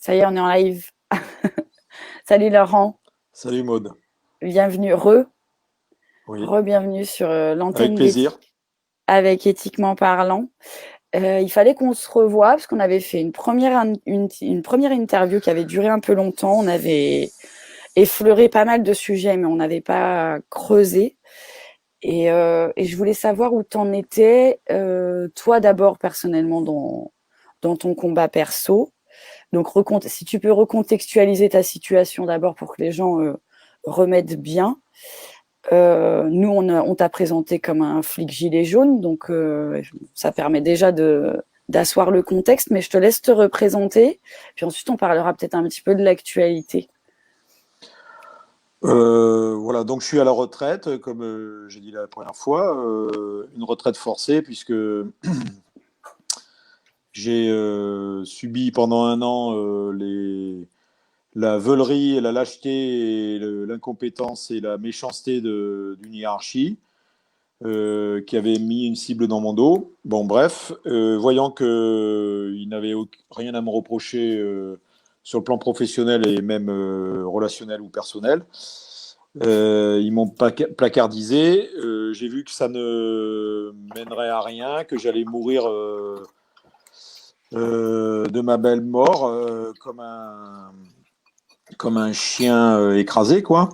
Ça y est, on est en live. Salut Laurent, Salut Maud. bienvenue, Oui, bienvenue sur avec l'antenne plaisir. d'Éthique avec Éthiquement Parlant. Il fallait qu'on se revoie parce qu'on avait fait une première interview qui avait duré un peu longtemps. On avait effleuré pas mal de sujets, mais on n'avait pas creusé. Et je voulais savoir où t'en étais, toi d'abord personnellement dans ton combat perso. Donc, si tu peux recontextualiser ta situation d'abord pour que les gens remettent bien. Nous, on t'a présenté comme un flic gilet jaune, donc ça permet déjà d'asseoir le contexte, mais je te laisse te représenter, puis ensuite on parlera peut-être un petit peu de l'actualité. Voilà, donc je suis à la retraite, comme j'ai dit la première fois, une retraite forcée puisque j'ai subi pendant un an la veulerie, et la lâcheté, et l'incompétence et la méchanceté d'une hiérarchie qui avait mis une cible dans mon dos. Bon, bref, voyant qu'ils n'avaient rien à me reprocher sur le plan professionnel et même relationnel ou personnel, ils m'ont placardisé. J'ai vu que ça ne mènerait à rien, que j'allais mourir de ma belle mort comme un chien écrasé, quoi.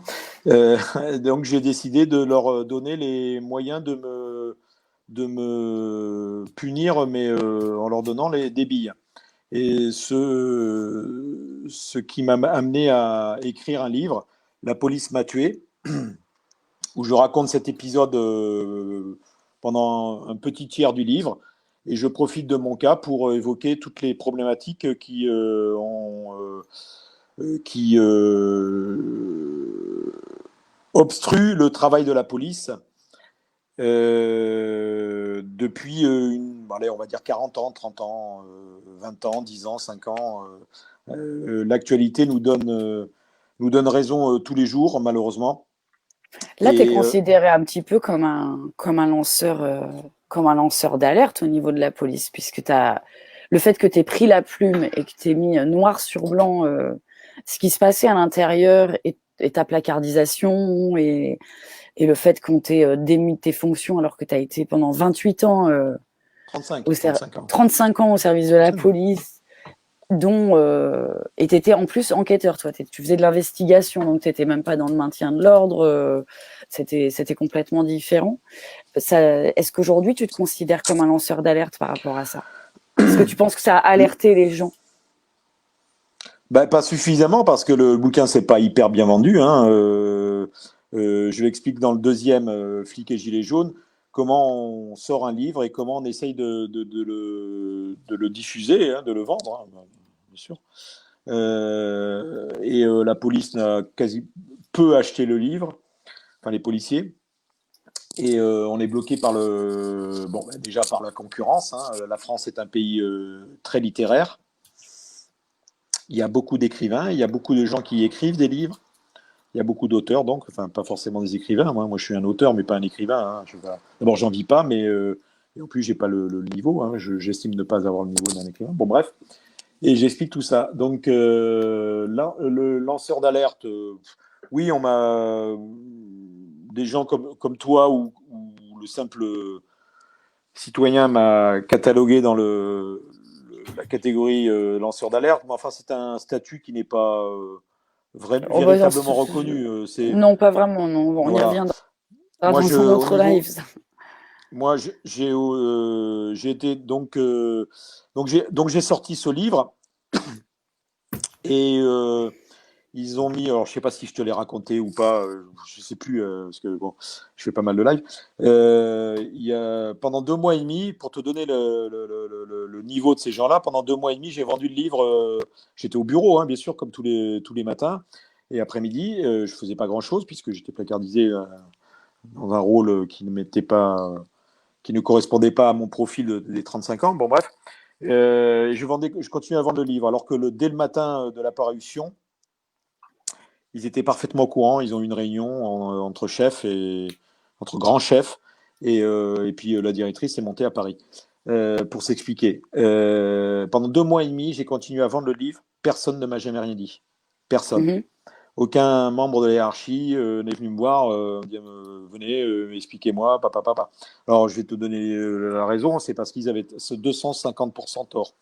Euh, donc j'ai décidé de leur donner les moyens de me punir, mais en leur donnant des billes. Et ce qui m'a amené à écrire un livre, La police m'a tué, où je raconte cet épisode pendant un petit tiers du livre. Et je profite de mon cas pour évoquer toutes les problématiques qui obstruent le travail de la police depuis, allez, on va dire 40 ans, 30 ans, 20 ans, 10 ans, 5 ans. L'actualité nous donne raison tous les jours, malheureusement. Là, tu es Et considéré un petit peu comme un lanceur d'alerte au niveau de la police, puisque le fait que tu aies pris la plume et que tu aies mis noir sur blanc ce qui se passait à l'intérieur et ta placardisation et le fait qu'on t'ait démis de tes fonctions alors que tu as été pendant 28 ans, 35 ans. 35 ans au service de la police, et tu étais en plus enquêteur, toi, tu faisais de l'investigation, donc tu n'étais même pas dans le maintien de l'ordre, c'était complètement différent. Est-ce qu'aujourd'hui tu te considères comme un lanceur d'alerte par rapport à ça? Est-ce que tu penses que ça a alerté les gens? Bah, pas suffisamment parce que le bouquin c'est pas hyper bien vendu, hein. Je l'explique dans le deuxième, Flic et Gilet jaune, comment on sort un livre et comment on essaye de le diffuser, hein, de le vendre, hein, bien sûr. La police n'a quasi peu acheté le livre, enfin les policiers. Et on est bloqué par déjà par la concurrence, hein. La France est un pays très littéraire. Il y a beaucoup d'écrivains, il y a beaucoup de gens qui écrivent des livres. Il y a beaucoup d'auteurs, donc, enfin, pas forcément des écrivains. Moi je suis un auteur, mais pas un écrivain, hein. D'abord, j'en vis pas, mais et en plus, j'ai pas le niveau, hein. J'estime ne pas avoir le niveau d'un écrivain. Bon, bref. Et j'explique tout ça. Donc, là, le lanceur d'alerte, oui, on m'a. Des gens comme toi ou le simple citoyen m'a catalogué dans la catégorie lanceur d'alerte, mais enfin, c'est un statut qui n'est pas Oh, bah, véritablement reconnu. non, pas vraiment, non. Bon, on y Voilà. reviendra Moi, dans un au autre live. niveau, moi, j'ai été donc j'ai sorti ce livre et ils ont mis, alors je sais pas si je te l'ai raconté ou pas, je sais plus parce que bon, je fais pas mal de live. Il y a pendant 2 mois et demi, pour te donner le niveau de ces gens-là, pendant 2 mois et demi, j'ai vendu le livre. J'étais au bureau, hein, bien sûr, comme tous les matins et après-midi. Je faisais pas grand-chose puisque j'étais placardisé dans un rôle qui ne correspondait pas à mon profil des 35 ans. Bon, bref. Je continuais à vendre le livre, alors que dès le matin de la parution, ils étaient parfaitement au courant. Ils ont eu une réunion entre grands chefs, et puis la directrice est montée à Paris. pour s'expliquer. Pendant 2 mois et demi, j'ai continué à vendre le livre. Personne ne m'a jamais rien dit. Personne. Mhm. Aucun membre de la hiérarchie n'est venu me voir, dire, venez, expliquez-moi, papa, papa. Alors, je vais te donner la raison, c'est parce qu'ils avaient ce 250% tort.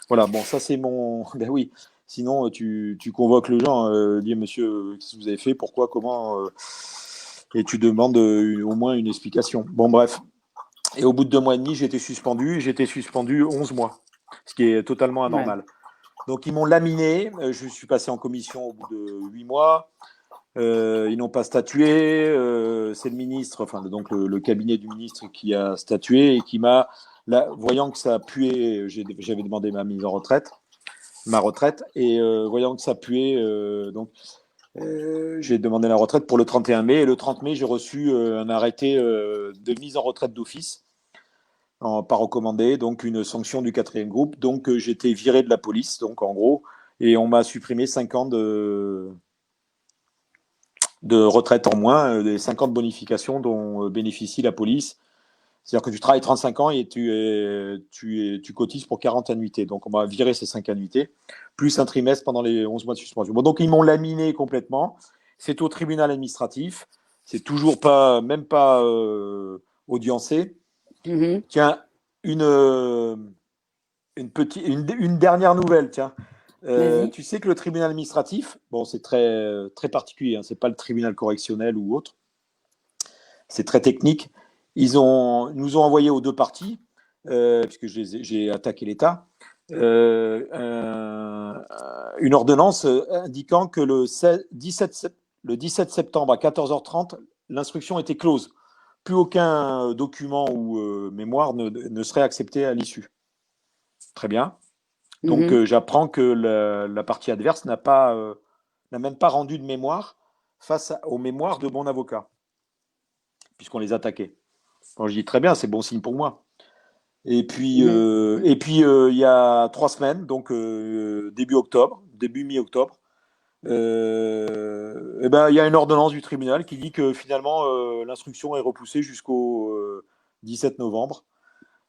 Voilà, bon, ça c'est mon. Ben oui, sinon tu convoques le gens, dis monsieur, qu'est-ce que vous avez fait, pourquoi, comment, et tu demandes au moins une explication. Bon, bref. Et au bout de 2 mois et demi, j'étais suspendu 11 mois, ce qui est totalement Ouais. anormal. Donc ils m'ont laminé, je suis passé en commission au bout de 8 mois. Ils n'ont pas statué. C'est le ministre, enfin donc le cabinet du ministre qui a statué et qui m'a, là, voyant que ça puait, j'avais demandé ma retraite, et voyant que ça puait, j'ai demandé la retraite pour le 31 mai. Et le 30 mai, j'ai reçu un arrêté de mise en retraite d'office, pas recommandé, donc une sanction du quatrième groupe. Donc j'étais viré de la police, donc en gros, et on m'a supprimé 5 ans de retraite en moins, des 50 bonifications dont bénéficie la police. C'est-à-dire que tu travailles 35 ans et tu cotises pour 40 annuités. Donc, on m'a viré ces 5 annuités, plus un trimestre pendant les 11 mois de suspension. Bon, donc, ils m'ont laminé complètement. C'est au tribunal administratif. C'est toujours pas, même pas audiencé. Mhm. Tiens, une, euh, une dernière nouvelle, tiens. Vas-y. Tu sais que le tribunal administratif, bon, c'est très, très particulier, hein, c'est pas le tribunal correctionnel ou autre, c'est très technique. Nous ont envoyé aux deux parties, puisque j'ai attaqué l'État, une ordonnance indiquant que le 17 septembre à 14h30, l'instruction était close. Plus aucun document ou mémoire ne serait accepté à l'issue. Très bien. Donc Mhm. j'apprends que la partie adverse n'a même pas rendu de mémoire face aux mémoires de mon avocat, puisqu'on les attaquait. Bon, je dis très bien, c'est bon signe pour moi. Mhm. Il y a 3 semaines, donc début octobre, début mi-octobre, eh ben, il y a une ordonnance du tribunal qui dit que finalement l'instruction est repoussée jusqu'au 17 novembre,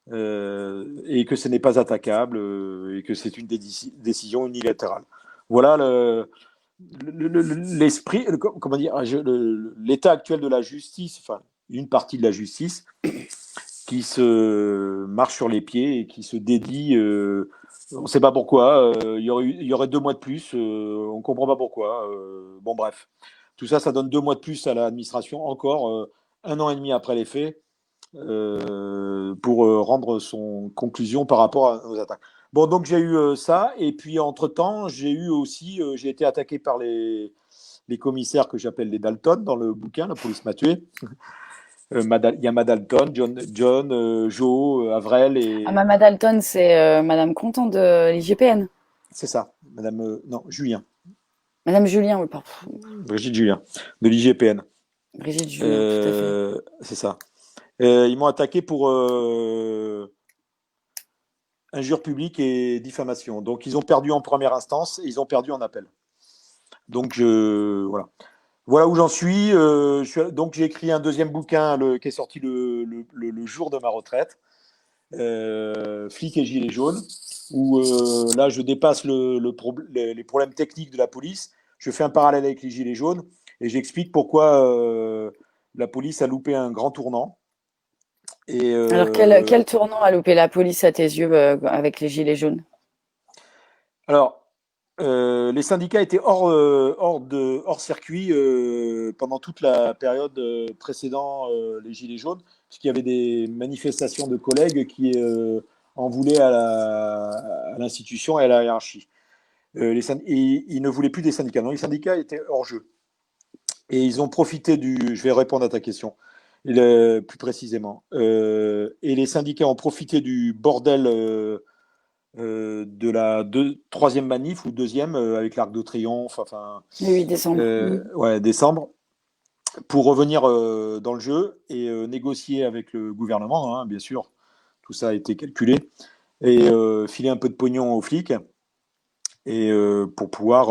et que ce n'est pas attaquable, et que c'est une décision unilatérale. Voilà l'esprit, comment dire, l'état actuel de la justice, enfin une partie de la justice qui se marche sur les pieds et qui se dédie. On ne sait pas pourquoi. Il y aurait 2 mois de plus. On ne comprend pas pourquoi. Bon, bref. Tout ça, ça donne 2 mois de plus à l'administration, encore 1 an et demi après les faits, pour rendre son conclusion par rapport aux attaques. Bon, donc j'ai eu ça. Et puis, entre-temps, j'ai été attaqué par les commissaires que j'appelle les Dalton dans le bouquin, La police m'a tué. Il y a Madalton, John, Joe, Avrel Ah, et. Mama Dalton, c'est Madame Contant de l'IGPN. C'est ça, Madame. Non, Julien. Madame Julien, oui, pardon. Brigitte Julien, de l'IGPN. Brigitte Julien, tout à fait. C'est ça. Ils m'ont attaqué pour injure publique et diffamation. Donc, ils ont perdu en première instance et ils ont perdu en appel. Donc, voilà. Voilà où j'en suis. Donc, j'ai écrit un deuxième bouquin qui est sorti le jour de ma retraite. Flics et gilets jaunes, où là je dépasse les problèmes techniques de la police, je fais un parallèle avec les gilets jaunes et j'explique pourquoi la police a loupé un grand tournant. Et Alors, quel tournant a loupé la police à tes yeux avec les gilets jaunes? alors, les syndicats étaient hors circuit pendant toute la période précédant les Gilets jaunes, puisqu'il y avait des manifestations de collègues qui en voulaient à l'institution et à la hiérarchie. Ils ne voulaient plus des syndicats. Non, les syndicats étaient hors jeu. Et ils ont profité du. Je vais répondre à ta question plus précisément. Et les syndicats ont profité du bordel de la troisième manif ou deuxième avec l'Arc de Triomphe, enfin, Le 8 décembre. ouais, décembre, pour revenir dans le jeu et négocier avec le gouvernement, hein, bien sûr. Tout ça a été calculé et filer un peu de pognon aux flics et pour pouvoir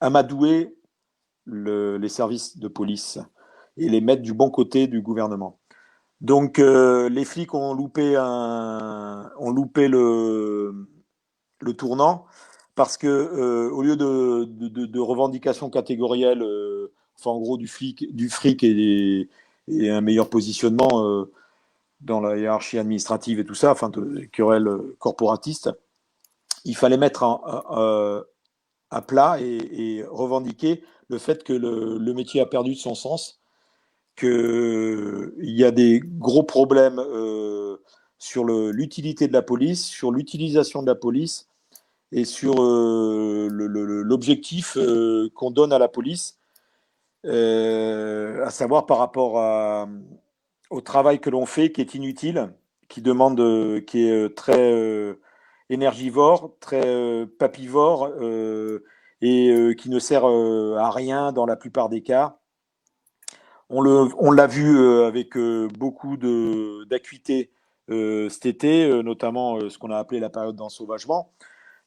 amadouer les services de police et les mettre du bon côté du gouvernement. Donc les flics ont loupé le tournant parce que au lieu de revendications catégorielles, enfin en gros du fric et un meilleur positionnement dans la hiérarchie administrative et tout ça, enfin de querelles corporatistes, il fallait mettre à plat et revendiquer le fait que le métier a perdu de son sens, qu'il y a des gros problèmes sur l'utilité de la police, sur l'utilisation de la police et sur l'objectif qu'on donne à la police, à savoir par rapport au travail que l'on fait, qui est inutile, qui est très énergivore, très papivore et qui ne sert à rien dans la plupart des cas. On l'a vu avec beaucoup d'acuité cet été, notamment ce qu'on a appelé la période d'ensauvagement,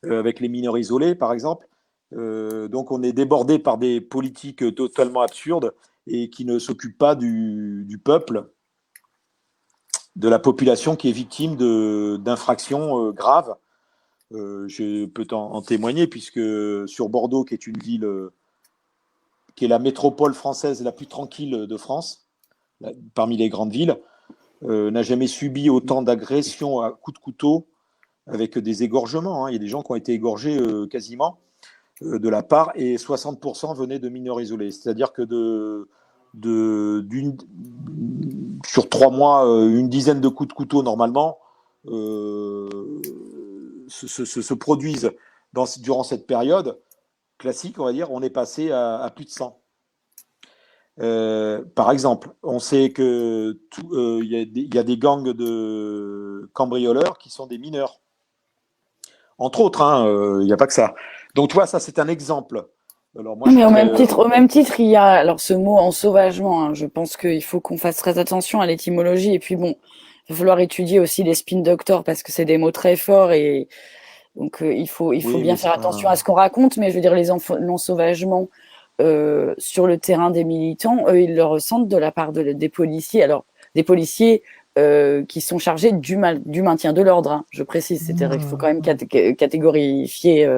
avec les mineurs isolés, par exemple. Donc on est débordé par des politiques totalement absurdes et qui ne s'occupent pas du peuple, de la population qui est victime d'infractions graves. Je peux en témoigner, puisque sur Bordeaux, qui est une ville qui est la métropole française la plus tranquille de France, parmi les grandes villes, n'a jamais subi autant d'agressions à coups de couteau avec des égorgements. Hein. Il y a des gens qui ont été égorgés quasiment de la part, et 60% venaient de mineurs isolés. C'est-à-dire que sur 3 mois, une dizaine de coups de couteau normalement se produisent durant cette période classique, on va dire. On est passé à plus de 100. Par exemple, on sait que y a des gangs de cambrioleurs qui sont des mineurs. Entre autres, il n'y a pas que ça. Donc, tu vois, ça, c'est un exemple. Alors, moi, je Mais suis très. au même titre, il y a alors ce mot ensauvagement. Hein, je pense qu'il faut qu'on fasse très attention à l'étymologie. Et puis bon, il va falloir étudier aussi les spin doctors parce que c'est des mots très forts et donc il faut Oui, bien mais faire c'est attention à pas. ce qu'on raconte. Mais je veux dire l'ensauvagement sur le terrain des militants, eux, ils le ressentent de la part des policiers. Alors des policiers qui sont chargés du maintien de l'ordre. Hein, je précise, c'est-à-dire qu'il faut quand même catégorifier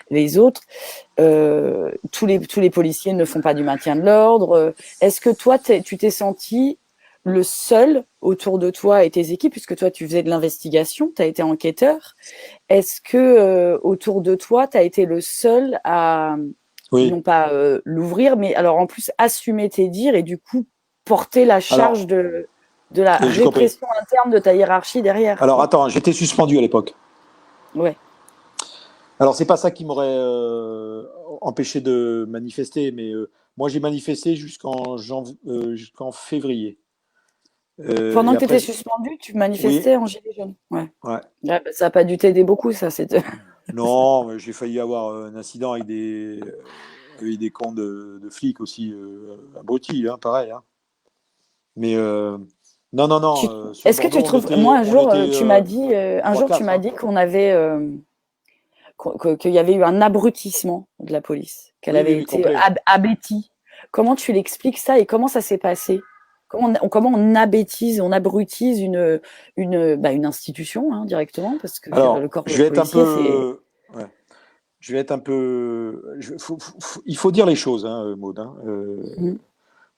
les autres. Tous les policiers ne font pas du maintien de l'ordre. Est-ce que toi, tu t'es senti le seul autour de toi et tes équipes, puisque toi, tu faisais de l'investigation, tu as été enquêteur. Est-ce que autour de toi, tu as été le seul à, non Oui. pas l'ouvrir, mais alors en plus assumer tes dires et du coup porter la charge Alors, de la j'ai compris. répression interne de ta hiérarchie derrière, Alors, quoi. attends, j'étais suspendu à l'époque. Ouais. Alors, c'est pas ça qui m'aurait empêché de manifester, mais moi, j'ai manifesté jusqu'en février. Et Pendant que tu étais après, suspendu, tu oui, manifestais en gilet jaune. Ouais. ouais. Ouais, bah, ça n'a pas dû t'aider beaucoup, ça. C'est Non, mais j'ai failli avoir un incident avec des camps de flics aussi abrutis, hein, pareil. Hein. Mais non, non, non, sur Est-ce que tu Bordeaux, trouves, moi on était un jour tu 3-4. m'as Hein. dit qu'on avait, qu'il y avait eu un abrutissement de la police, qu'elle Oui, oui, avait oui, été complet. abétie. Comment tu l'expliques ça et comment ça s'est passé? Comment on abétise, on abrutise une institution hein, directement parce que je veux dire, le Alors, corps je vais être un policier, c'est. peu. Ouais, je vais être un peu. Il faut dire les choses, hein, Maud. Hein. Mhm.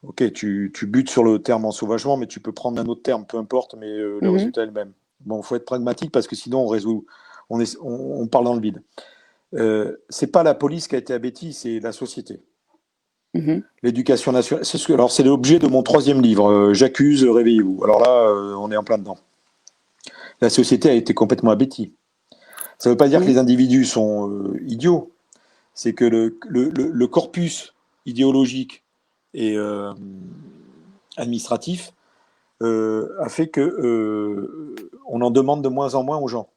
Ok, tu butes sur le terme ensauvagement, mais tu peux prendre un autre terme, peu importe, mais le Mhm. résultat est le même. Bon, il faut être pragmatique parce que sinon on parle dans le vide. C'est pas la police qui a été abétie, c'est la société. Mhm. L'éducation nationale. Alors, c'est l'objet de mon troisième livre, J'accuse, réveillez-vous. Alors là, on est en plein dedans. La société a été complètement abétie. Ça ne veut pas dire que Mhm. les individus sont idiots. C'est que le corpus idéologique et administratif a fait que on en demande de moins en moins aux gens,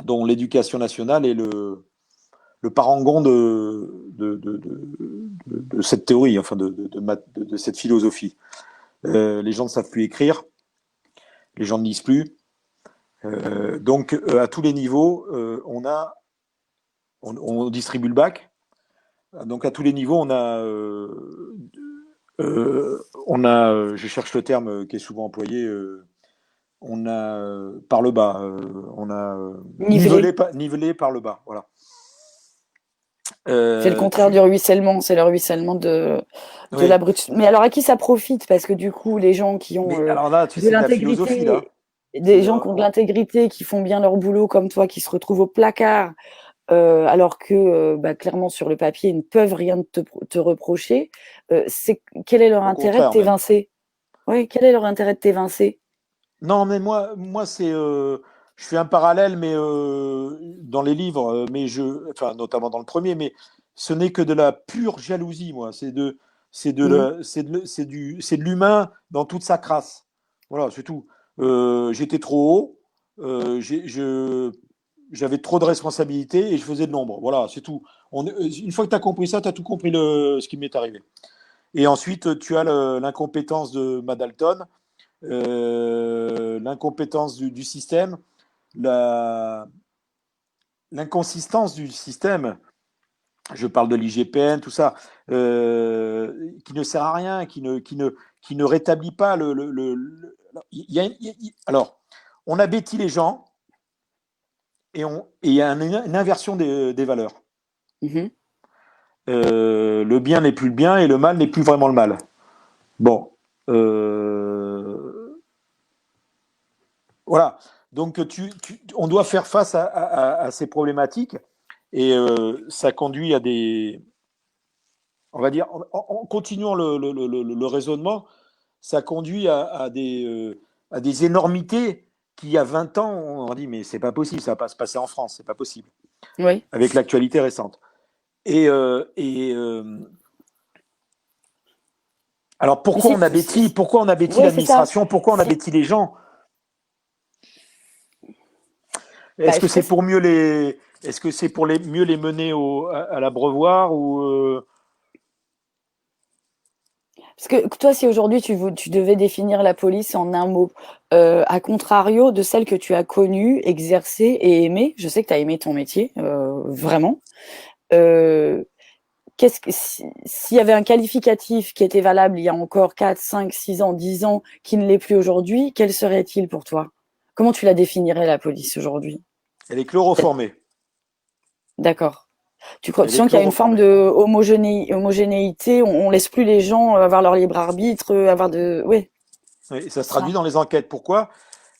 dont l'éducation nationale est le parangon de cette théorie, enfin de cette philosophie. Les gens ne savent plus écrire, les gens ne lisent plus. Donc, à tous les niveaux, on distribue le bac. Donc, à tous les niveaux, on a On a, je cherche le terme qui est souvent employé, on a par le bas, on a Nivelé. nivelé par le bas, voilà. C'est le contraire du Tu, ruissellement, c'est le ruissellement de la oui, brute. Mais alors à qui ça profite? Parce que du coup, les gens qui ont mais alors là, de c'est de la philosophie là. l'intégrité, des C'est, gens qui ont de l'intégrité, qui font bien leur boulot comme toi, qui se retrouvent au placard, alors que bah, clairement sur le papier, ils ne peuvent rien te reprocher. Quel est leur au intérêt de contraire même. t'évincer? Oui, quel est leur intérêt de t'évincer? Non, mais moi c'est, je fais un parallèle, mais dans les livres, enfin notamment dans le premier, mais ce n'est que de la pure jalousie, moi. Mhm. C'est de l'humain dans toute sa crasse. Voilà, c'est tout. J'étais trop haut, j'avais trop de responsabilités et je faisais de l'ombre. Voilà, c'est tout. Une fois que tu as compris ça, tu as tout compris ce qui m'est arrivé. Et ensuite, tu as l'incompétence de Madalton, l'incompétence du système, la, l'inconsistance du système, je parle de l'IGPN, tout ça, qui ne sert à rien, qui ne rétablit pas alors, on abêtit les gens et il y a une inversion des valeurs. Mhm. Le bien n'est plus le bien et le mal n'est plus vraiment le mal. Bon, euh, voilà. Donc, on doit faire face à ces problématiques et ça conduit à des. On va dire, en continuant le raisonnement, ça conduit à des énormités qui, il y a 20 ans, on a dit, mais c'est pas possible, ça va pas se passer en France, c'est pas possible, Oui. avec l'actualité récente. Et alors, Mais si, pourquoi on abêtit ouais, c'est ça. l'administration, pourquoi on C'est, abêtit les gens? bah, Est-ce que je c'est trouve. pour est-ce que c'est pour mieux les mener à l'abreuvoir ou Parce que toi, si aujourd'hui tu devais définir la police en un mot, à contrario de celle que tu as connue, exercée et aimée, je sais que tu as aimé ton métier, vraiment. Euh, s'il y avait un qualificatif qui était valable il y a encore 4, 5, 6 ans, 10 ans, qui ne l'est plus aujourd'hui, quel serait-il pour toi? Comment tu la définirais, la police, aujourd'hui? elle est chloroformée? D'accord. Tu Elle est sens qu'il y a une forme chloroformée. de homogénéité, on laisse plus les gens avoir leur libre arbitre, avoir de. Oui, Oui, et ça se traduit ça. dans les enquêtes. Pourquoi?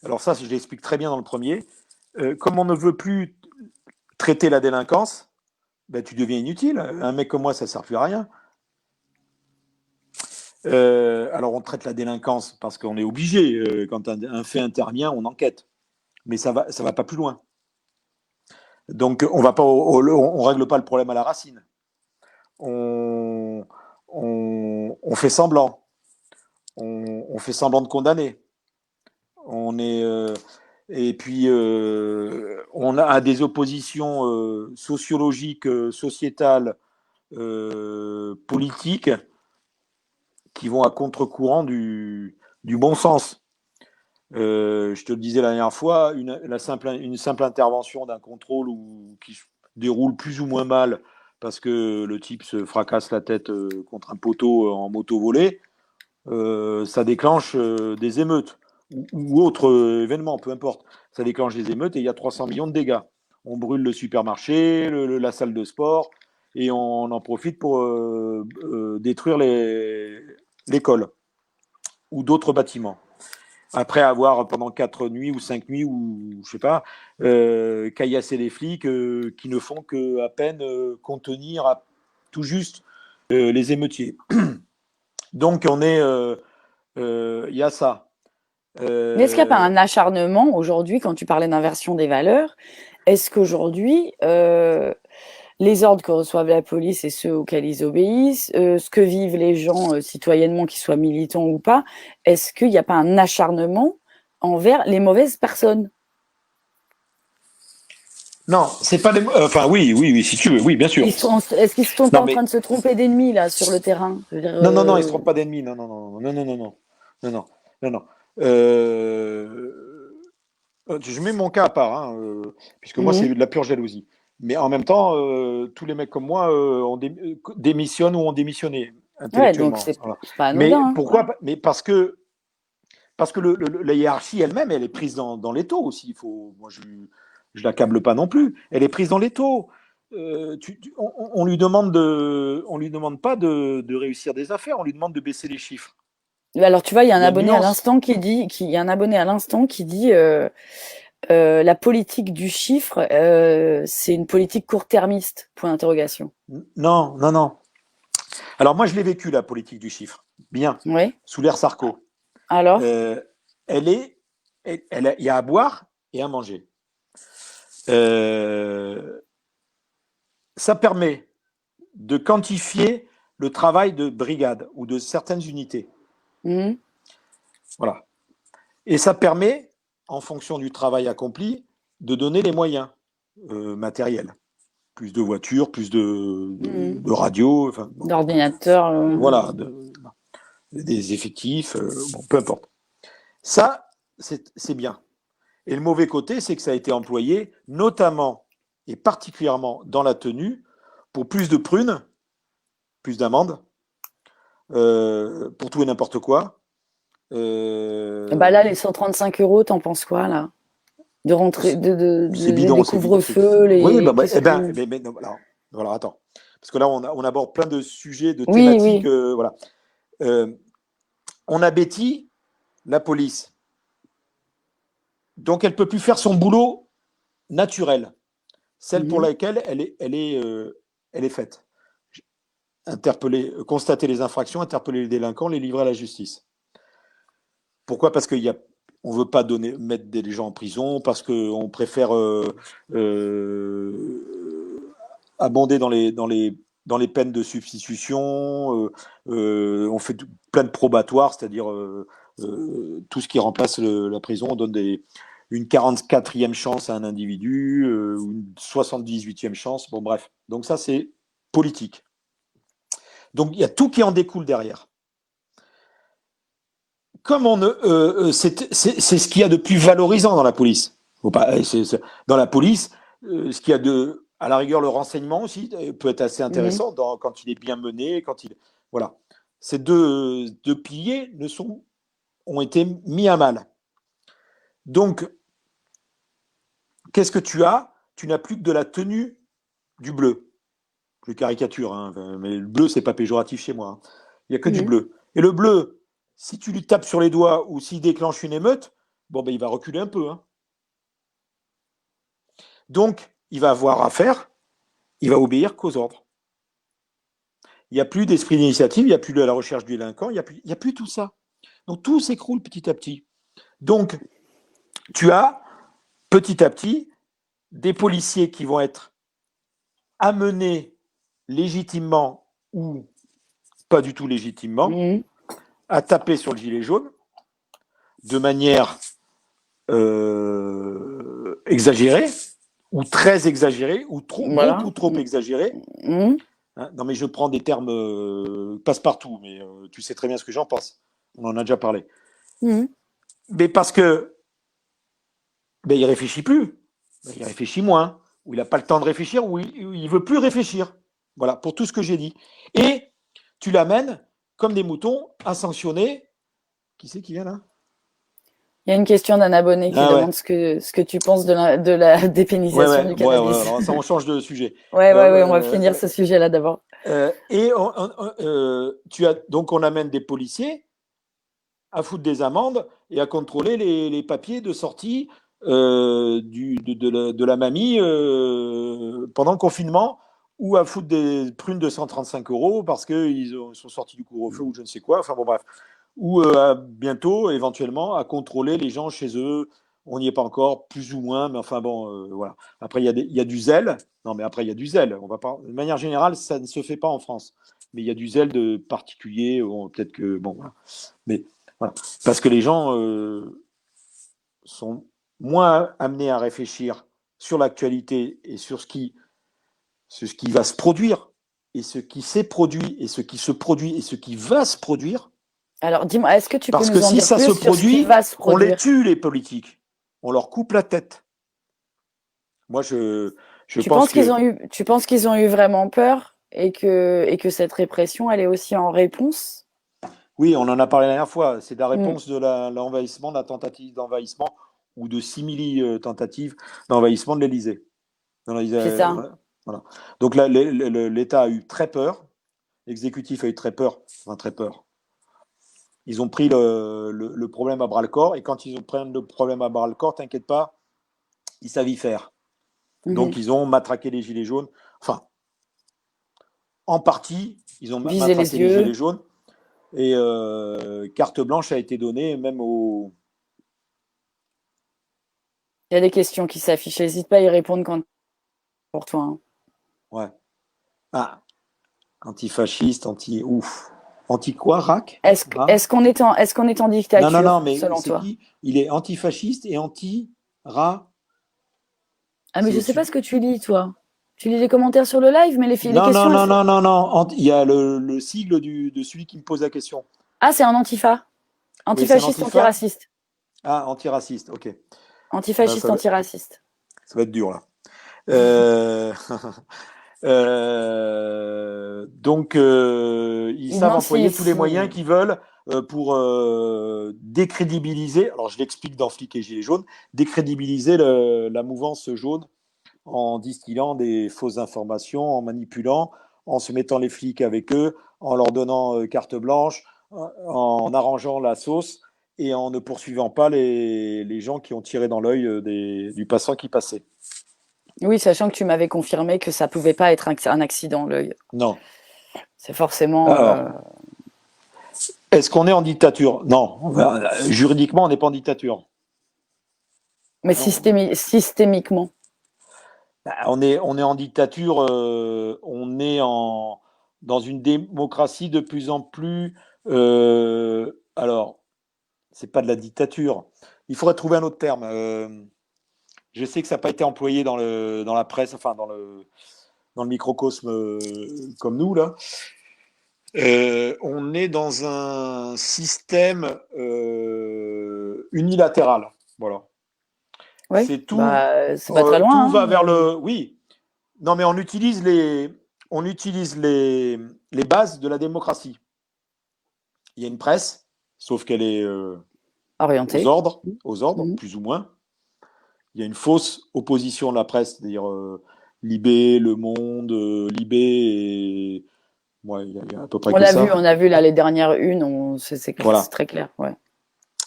Alors ça, je l'explique très bien dans le premier. Comme on ne veut plus traiter la délinquance, ben, tu deviens inutile. Un mec comme moi, ça ne sert plus à rien. Alors on traite la délinquance parce qu'on est obligé. Quand un fait intervient, on enquête. Mais ça va pas plus loin. Donc on va pas, on règle pas le problème à la racine. On, on fait semblant. On fait semblant de condamner. On est, et puis, on a des oppositions sociologiques, sociétales, politiques qui vont à contre-courant du bon sens. Je te le disais la dernière fois, une simple intervention d'un contrôle qui se déroule plus ou moins mal parce que le type se fracasse la tête contre un poteau en moto volée, ça déclenche des émeutes ou autres événements, peu importe. Ça déclenche des émeutes et il y a 300 millions de dégâts. On brûle le supermarché, la salle de sport et on en profite pour détruire l'école ou d'autres bâtiments. Après avoir pendant 4 nuits ou 5 nuits ou je sais pas caillassé les flics qui ne font que à peine contenir tout juste les émeutiers. Donc on est y a ça. Mais est-ce qu'il n'y a pas Euh, un acharnement aujourd'hui, quand tu parlais d'inversion des valeurs? Est-ce qu'aujourd'hui, les ordres que reçoivent la police et ceux auxquels ils obéissent, ce que vivent les gens citoyennement, qu'ils soient militants ou pas, est-ce qu'il n'y a pas un acharnement envers les mauvaises personnes? non, c'est pas des. Enfin, oui, oui, oui, si tu veux, oui, bien sûr. Est-ce qu'ils sont pas Non, en train mais de se tromper d'ennemis là sur le terrain? Je veux dire, non, non, non, ils se trompent pas d'ennemis. Non, non, non, non, non, non, non, non, non, non, non. Je mets mon cas à part, hein, puisque moi, c'est mhm. de la pure jalousie. Mais en même temps, tous les mecs comme moi démissionnent ou ont démissionné. Ouais, donc intellectuellement. c'est Voilà. pas Mais anodin. Hein, pourquoi? ouais. Mais parce que la hiérarchie elle-même, elle est prise dans l'étau aussi. Moi, je l'accable pas non plus. Elle est prise dans l'étau. On lui demande on lui demande pas de réussir des affaires. On lui demande de baisser les chiffres. Alors, tu vois, il y a un Il y a une abonné à nuance. l'instant il y a un abonné à l'instant qui dit la politique du chiffre, c'est une politique court-termiste. Point d'interrogation. Non, non, non. Alors moi, je l'ai vécu, la politique du chiffre. Bien, Oui. sous l'ère Sarko. Alors, Euh, elle est, il y a à boire et à manger. Euh, Ça permet de quantifier le travail de brigade ou de certaines unités. mhm, Voilà. Et ça permet, en fonction du travail accompli, de donner les moyens matériels. Plus de voitures, plus mhm. de radios, enfin, bon, D'ordinateur. voilà, des effectifs, bon, peu importe. Ça, c'est bien. Et le mauvais côté, c'est que ça a été employé notamment et particulièrement dans la tenue pour plus de prunes, plus d'amendes, pour tout et n'importe quoi. Bah là, les 135 euros, t'en penses quoi, là? De rentrer, C'est les bidon, c'est bidon. couvre-feux, Oui, les. Qu'est-ce eh que. ben, non, alors, attends. Parce que là, on aborde plein de sujets, de Oui, thématiques. oui. Voilà. Euh, on abétit la police. Donc, elle ne peut plus faire son boulot naturel, celle pour Mhm. laquelle elle est faite. Interpeller, constater les infractions, interpeller les délinquants, les livrer à la justice. Pourquoi? Parce qu'on ne veut pas mettre des gens en prison, parce qu'on préfère abonder dans les peines de substitution. On fait plein de probatoires, c'est-à-dire tout ce qui remplace la prison. On donne une 44e chance à un individu, ou une 78e chance. Bon, bref. Donc ça, c'est politique. Donc il y a tout qui en découle derrière. C'est ce qu'il y a de plus valorisant dans la police. Dans la police, ce qu'il y a à la rigueur, le renseignement aussi peut être assez Mhm. intéressant quand il est bien mené, voilà. Ces deux piliers ont été mis à mal. Donc, qu'est-ce que tu as? Tu n'as plus que de la tenue du bleu. Je caricature, hein, mais le bleu, c'est pas péjoratif chez moi. Hein. Il n'y a que du Mhm. bleu. Et le bleu, si tu lui tapes sur les doigts ou s'il déclenche une émeute, bon, ben, il va reculer un peu. Hein. Donc, il va avoir affaire, il va obéir qu'aux ordres. Il n'y a plus d'esprit d'initiative, il n'y a plus de la recherche du délinquant, il y a plus tout ça. Donc, tout s'écroule petit à petit. Donc, tu as petit à petit des policiers qui vont être amenés légitimement ou pas du tout légitimement Mhm. à taper sur le gilet jaune de manière exagérée ou très exagérée ou Voilà. beaucoup trop exagérée. Mhm. Hein, non, mais je prends des termes passe-partout, mais tu sais très bien ce que j'en pense. On en a déjà parlé. Mhm. Mais parce que il réfléchit plus, il réfléchit moins, ou il n'a pas le temps de réfléchir, ou il ne veut plus réfléchir. Voilà, pour tout ce que j'ai dit. Et tu l'amènes, comme des moutons, à sanctionner. Qui c'est qui vient là? Il y a une question d'un abonné qui Ah ouais. demande ce que tu penses de la Ouais, dépénalisation ouais, du ouais, cannabis. alors ça, on change de sujet. Ouais, ouais, ouais, on va finir Euh, ce sujet-là d'abord. et donc, on amène des policiers à foutre des amendes et à contrôler les papiers de sortie de la mamie pendant le confinement ou à foutre des prunes de 135 euros parce qu'ils sont sortis du couvre-feu ou je ne sais quoi. Enfin bon, bref. Ou bientôt, éventuellement, à contrôler les gens chez eux. On n'y est pas encore, plus ou moins, mais enfin bon, voilà. Après, il y a du zèle. Non, mais après, il y a du zèle. On va pas... De manière générale, ça ne se fait pas en France. Mais il y a du zèle de particulier. Peut-être que. Bon, voilà. Mais voilà. Parce que les gens sont moins amenés à réfléchir sur l'actualité et sur ce qui va se produire, et ce qui s'est produit, et ce qui se produit, et ce qui va se produire. Alors, dis-moi, est-ce que tu peux Parce que nous en si dire ça se plus sur ce qui produit, va se on les produire? tue, les politiques. On leur coupe la tête. Moi, je pense Tu penses que qu'ils ont eu vraiment peur? et que cette répression, elle est aussi en réponse. Oui, on en a parlé la dernière fois. C'est la Mm, réponse de l'envahissement, de la tentative d'envahissement ou de simili-tentative d'envahissement de l'Élysée. c'est ça. Voilà. Donc là, l'État a eu très peur, l'exécutif a eu très peur, enfin très peur. Ils ont pris le problème à bras le corps, et quand ils ont pris le problème à bras le corps, t'inquiète pas, ils savent y faire. Donc Mhm. ils ont matraqué les gilets jaunes. Enfin, en partie, ils ont Viser matraqué les les yeux. gilets jaunes, et carte blanche a été donnée même aux. Il y a des questions qui s'affichent. N'hésite pas à y répondre quand pour toi, hein. Ouais. Ah, antifasciste, ouf. Anti quoi, RAC? Est-ce qu'on est en Non, non, non, dictature, mais selon c'est toi? qui? Il est antifasciste et anti-ra. Ah, mais C'est je sais au-dessus. pas ce que tu lis, toi. Tu lis les commentaires sur le live, mais les Non, non, questions, elles non, sont. non, non, non. Il y a le sigle de celui qui me pose la question. Ah, c'est en antifa. Oui, c'est un Antifasciste, antifa? antiraciste. Ah, antiraciste, ok. Antifasciste, antiraciste. Ça va être dur, là. Euh, donc, ils Il savent demande si, employer tous les moyens si... qu'ils veulent pour décrédibiliser, alors je l'explique dans Flic et Gilets jaunes, décrédibiliser la mouvance jaune en distillant des fausses informations, en manipulant, en se mettant les flics avec eux, en leur donnant carte blanche, en arrangeant la sauce et en ne poursuivant pas les gens qui ont tiré dans l'œil du passant qui passait. Oui, sachant que tu m'avais confirmé que ça pouvait pas être un accident, l'œil. Non. C'est forcément. Alors, est-ce qu'on est en dictature? Non. Juridiquement, on n'est pas en dictature. Mais Non. systémiquement. Bah, on est en dictature, dans une démocratie de plus en plus. Alors, c'est pas de la dictature. Il faudrait trouver un autre terme. Je sais que ça n'a pas été employé dans la presse, enfin dans le microcosme comme nous, là. On est dans un système unilatéral. Voilà. Oui, C'est tout, bah, c'est pas très loin, tout hein, va vers mais... le. Oui. Non, mais on utilise les bases de la démocratie. Il y a une presse, sauf qu'elle est Orienté. aux ordres, Mhm. plus ou moins. Il y a une fausse opposition de la presse, c'est-à-dire Libé, Le Monde, Libé, et ouais, il y a à peu près que ça. On a vu là les dernières unes, c'est Voilà. très clair, ouais.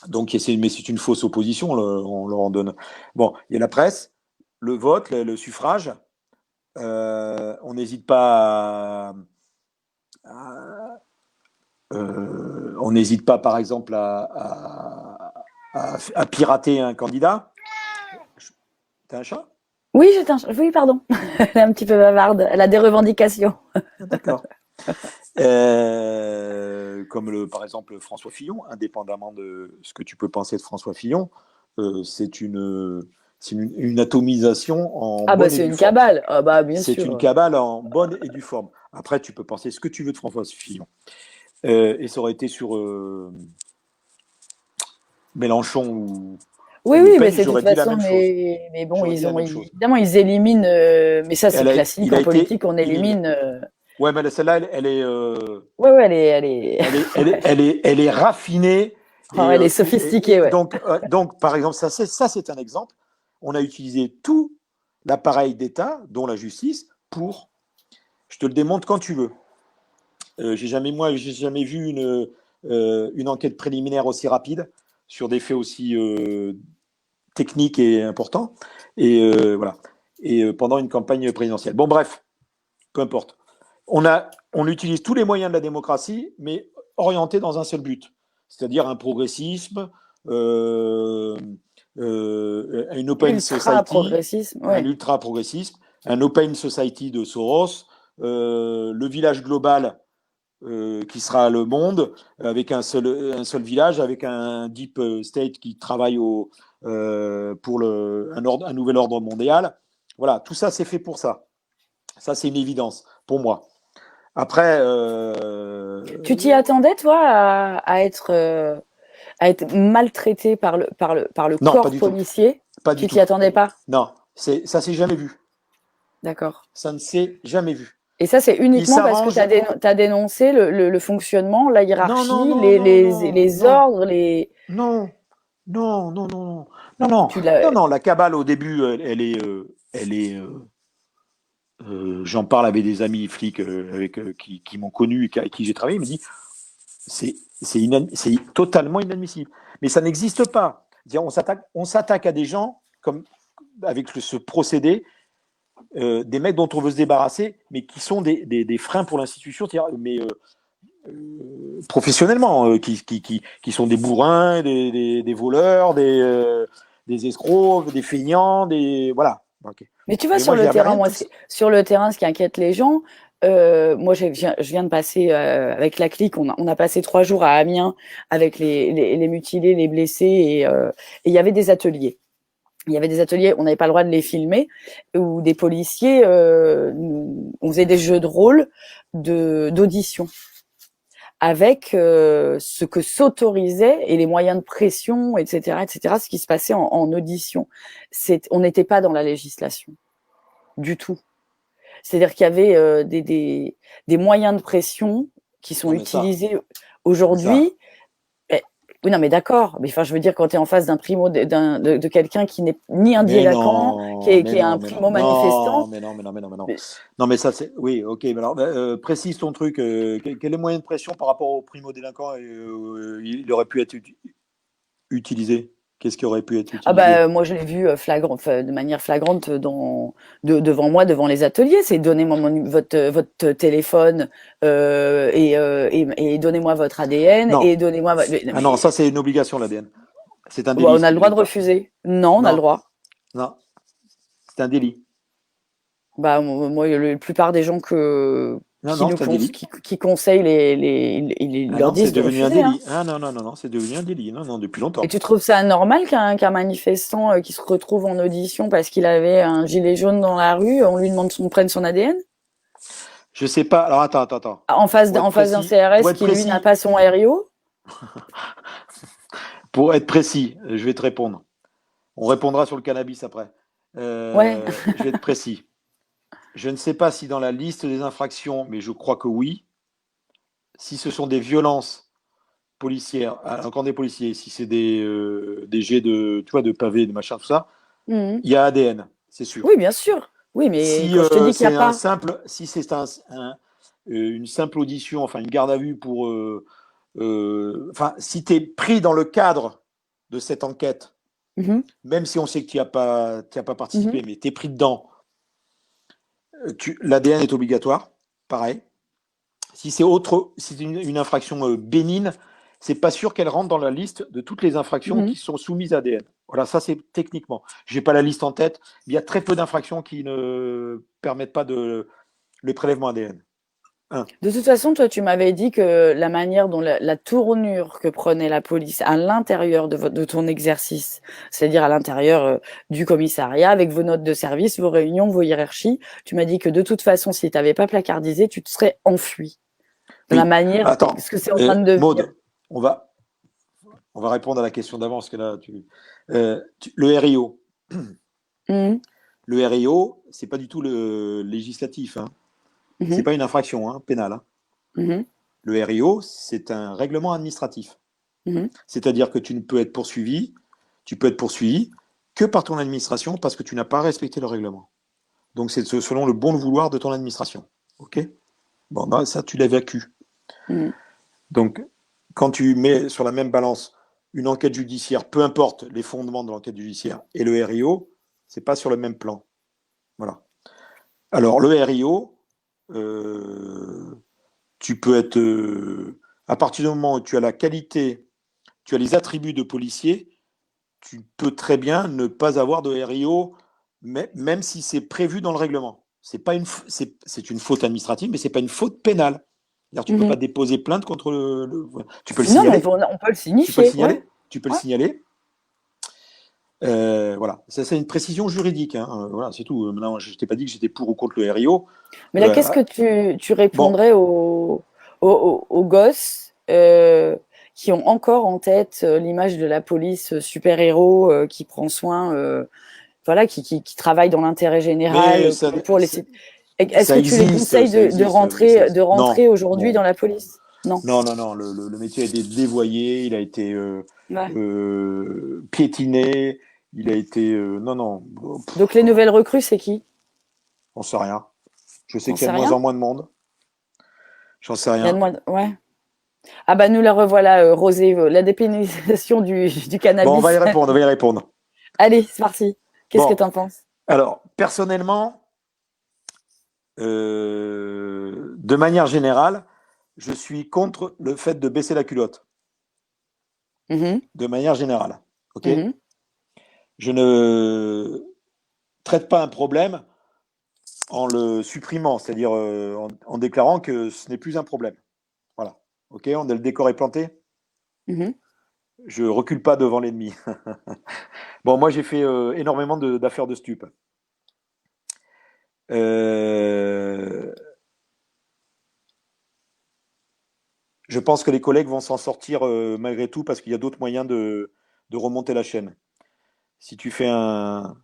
Donc, mais c'est une fausse opposition, on leur en donne. Bon, il y a la presse, le vote, le suffrage. On n'hésite pas on n'hésite pas, par exemple, à pirater un candidat. T'as un chat? Oui, oui, pardon. Elle est un petit peu bavarde. Elle a des revendications. D'accord. Comme par exemple François Fillon, indépendamment de ce que tu peux penser de François Fillon, c'est une atomisation en Ah bah bonne et c'est due une forme. cabale. Ah bah bien C'est une sûr. cabale en bonne et due forme. Après, tu peux penser ce que tu veux de François Fillon. Et ça aurait été sur Mélenchon ou Oui, Le oui, mais Pen, c'est de toute j'aurais dit la façon, même chose. mais bon, J'aurais dit la même chose. évidemment, ils éliminent, mais ça, c'est Elle a, classique il a en été politique, on éliminé. élimine. Ouais, mais celle-là, Ouais, ouais, elle est, elle est raffinée. oh, Et, elle est sophistiquée, ouais. donc, par exemple, ça c'est un exemple. On a utilisé tout l'appareil d'État, dont la justice, pour. Je te le démontre quand tu veux. J'ai jamais vu une enquête préliminaire aussi rapide sur des faits aussi techniques et importants. Et voilà. Et pendant une campagne présidentielle. Bon, bref, peu importe. On utilise tous les moyens de la démocratie, mais orientés dans un seul but, c'est-à-dire un progressisme, euh, une open society, Ultra-progressisme, un ouais. ultra-progressisme, un open society de Soros, le village global qui sera le monde, avec un seul village, avec un deep state qui travaille pour un nouvel ordre mondial. Voilà, tout ça, c'est fait pour ça. Ça, c'est une évidence pour moi. Après, Tu t'y attendais, toi, à être maltraité par le non, pas corps du tout. policier? Pas du Tu t'y tout. attendais pas? Non, ça s'est jamais vu. D'accord. Ça ne s'est jamais vu. Et ça, c'est Ils uniquement parce que s'arrangent. tu as dénoncé le fonctionnement, la Non, non, hiérarchie, non, non, non, les non, ordres, les... non, non, non, non, non, non, Tu l'as... non, non. La cabale au début, elle est. J'en parle avec des amis flics qui m'ont connu et avec qui j'ai travaillé. Ils me disent c'est totalement inadmissible. Mais ça n'existe pas. Dire on s'attaque à des gens comme avec ce procédé, des mecs dont on veut se débarrasser, mais qui sont des freins pour l'institution, mais professionnellement, qui sont des bourrins, des voleurs, des escrocs, des feignants, des voilà. Okay. Mais tu vois, Mais moi, j'y avais rien de tout ça. sur le terrain, ce qui inquiète les gens, moi, je viens de passer avec la clique, on a passé 3 jours à Amiens avec les mutilés, les blessés, et il y avait des ateliers. Il y avait des ateliers, on n'avait pas le droit de les filmer, où des policiers, on faisait des jeux de rôle d'audition avec ce que s'autorisait et les moyens de pression, etc., ce qui se passait en audition. On n'était pas dans la législation du tout. C'est-à-dire qu'il y avait des moyens de pression qui sont utilisés aujourd'hui. Oui, non, mais d'accord. Mais enfin, je veux dire, quand tu es en face d'un primo, de quelqu'un qui n'est ni un délinquant, qui est un primo manifestant. Non, mais ça, c'est. Oui, ok. Mais alors, précise ton truc. Quel est le moyen de pression par rapport au primo délinquant il aurait pu être utilisé? Qu'est-ce qui aurait pu être utilisé? Ah bah moi je l'ai vu de manière flagrante devant moi, devant les ateliers. C'est donnez-moi votre téléphone et donnez-moi votre ADN non. et donnez-moi. Ah non, ça c'est une obligation l'ADN. C'est un Bah, délit. on a le droit de refuser. Non, on a le Non, droit. non, c'est un délit. Bah moi la plupart des gens Non, non, c'est un délit. qui conseillent Ah leur non, c'est disent de devenu un refuser. Hein. délit. Ah non, non, non, non, c'est devenu un délit. Non, non, depuis longtemps. Et tu trouves ça normal qu'un manifestant qui se retrouve en audition parce qu'il avait un gilet jaune dans la rue, on lui demande prenne son ADN? Je sais pas. Alors attends. En face d'un CRS qui lui n'a pas son RIO? Pour être précis, je vais te répondre. On répondra sur le cannabis après. Ouais. Je vais être précis. Je ne sais pas si dans la liste des infractions, mais je crois que oui, si ce sont des violences policières, encore des policiers, si c'est des jets de, tu vois, de pavés, de machin, tout ça, il y a ADN, c'est sûr. Oui, bien sûr. Oui, mais Si quand je te dis qu'il n'y a pas. si c'est une simple audition, enfin une garde à vue pour, enfin, si tu es pris dans le cadre de cette enquête, même si on sait que tu n'as pas participé, mais tu es pris dedans, l'ADN est obligatoire, pareil. Si c'est une infraction bénigne, c'est pas sûr qu'elle rentre dans la liste de toutes les infractions qui sont soumises à ADN. Voilà, ça c'est techniquement. Je n'ai pas la liste en tête, mais il y a très peu d'infractions qui ne permettent pas le prélèvement ADN. De toute façon, toi, tu m'avais dit que la manière dont la tournure que prenait la police à l'intérieur de ton exercice, c'est-à-dire à l'intérieur du commissariat, avec vos notes de service, vos réunions, vos hiérarchies, tu m'as dit que de toute façon, si tu n'avais pas placardisé, tu te serais enfui. De la manière, attends, ce que c'est en train de devenir. Maud, on va répondre à la question d'avant, parce que là, le RIO. Le RIO, c'est pas du tout le législatif. Hein. C'est pas une infraction pénale. Hein. Le RIO, c'est un règlement administratif. C'est-à-dire que tu ne peux être poursuivi que par ton administration parce que tu n'as pas respecté le règlement. Donc c'est selon le bon vouloir de ton administration. Ok ? Bon, ben, ça, tu l'évacues. Donc, quand tu mets sur la même balance une enquête judiciaire, peu importe les fondements de l'enquête judiciaire, et le RIO, c'est pas sur le même plan. Voilà. Alors, le RIO, tu peux être, à partir du moment où tu as la qualité, tu as les attributs de policier, tu peux très bien ne pas avoir de RIO, même si c'est prévu dans le règlement. C'est une faute administrative, mais c'est pas une faute pénale. Tu ne peux pas déposer plainte contre tu peux le signaler. Non, on peut le signifier. Tu peux le signaler. Voilà, ça c'est une précision juridique. Hein. Voilà, c'est tout. Maintenant, je t'ai pas dit que j'étais pour ou contre le RIO. Mais là, qu'est-ce que tu répondrais aux gosses qui ont encore en tête l'image de la police super-héros qui prend soin, voilà, qui travaille dans l'intérêt général pour les. Est-ce Ça que tu les existe, conseilles ça existe, mais ça de existe. rentrer Non, aujourd'hui dans non, la police? Non. non, non, non. Le métier a été dévoyé, il a été Ouais. piétiné, il a été. Non, non, Donc les nouvelles recrues, c'est qui? on sait rien. Je sais T'en qu'il y a sais de moins rien? en moins de monde. J'en sais Il y a de rien. moins. Ouais. Ah bah nous la revoilà, Rosée, la dépénalisation du Bon, on va y cannabis. répondre, on va y répondre. Allez, c'est parti. Qu'est-ce que Bon, t'en penses? alors, personnellement, de manière générale, je suis contre le fait de baisser la culotte. Mhm, De manière générale. OK? mhm. Je ne traite pas un problème en le supprimant, c'est-à-dire en déclarant que ce n'est plus un problème. Voilà. OK? Le décor est planté. Mhm. Je recule pas devant l'ennemi. Bon, moi, j'ai fait énormément d'affaires de stup. Euh, je pense que les collègues vont s'en sortir malgré tout parce qu'il y a d'autres moyens de remonter la chaîne. Si tu fais un.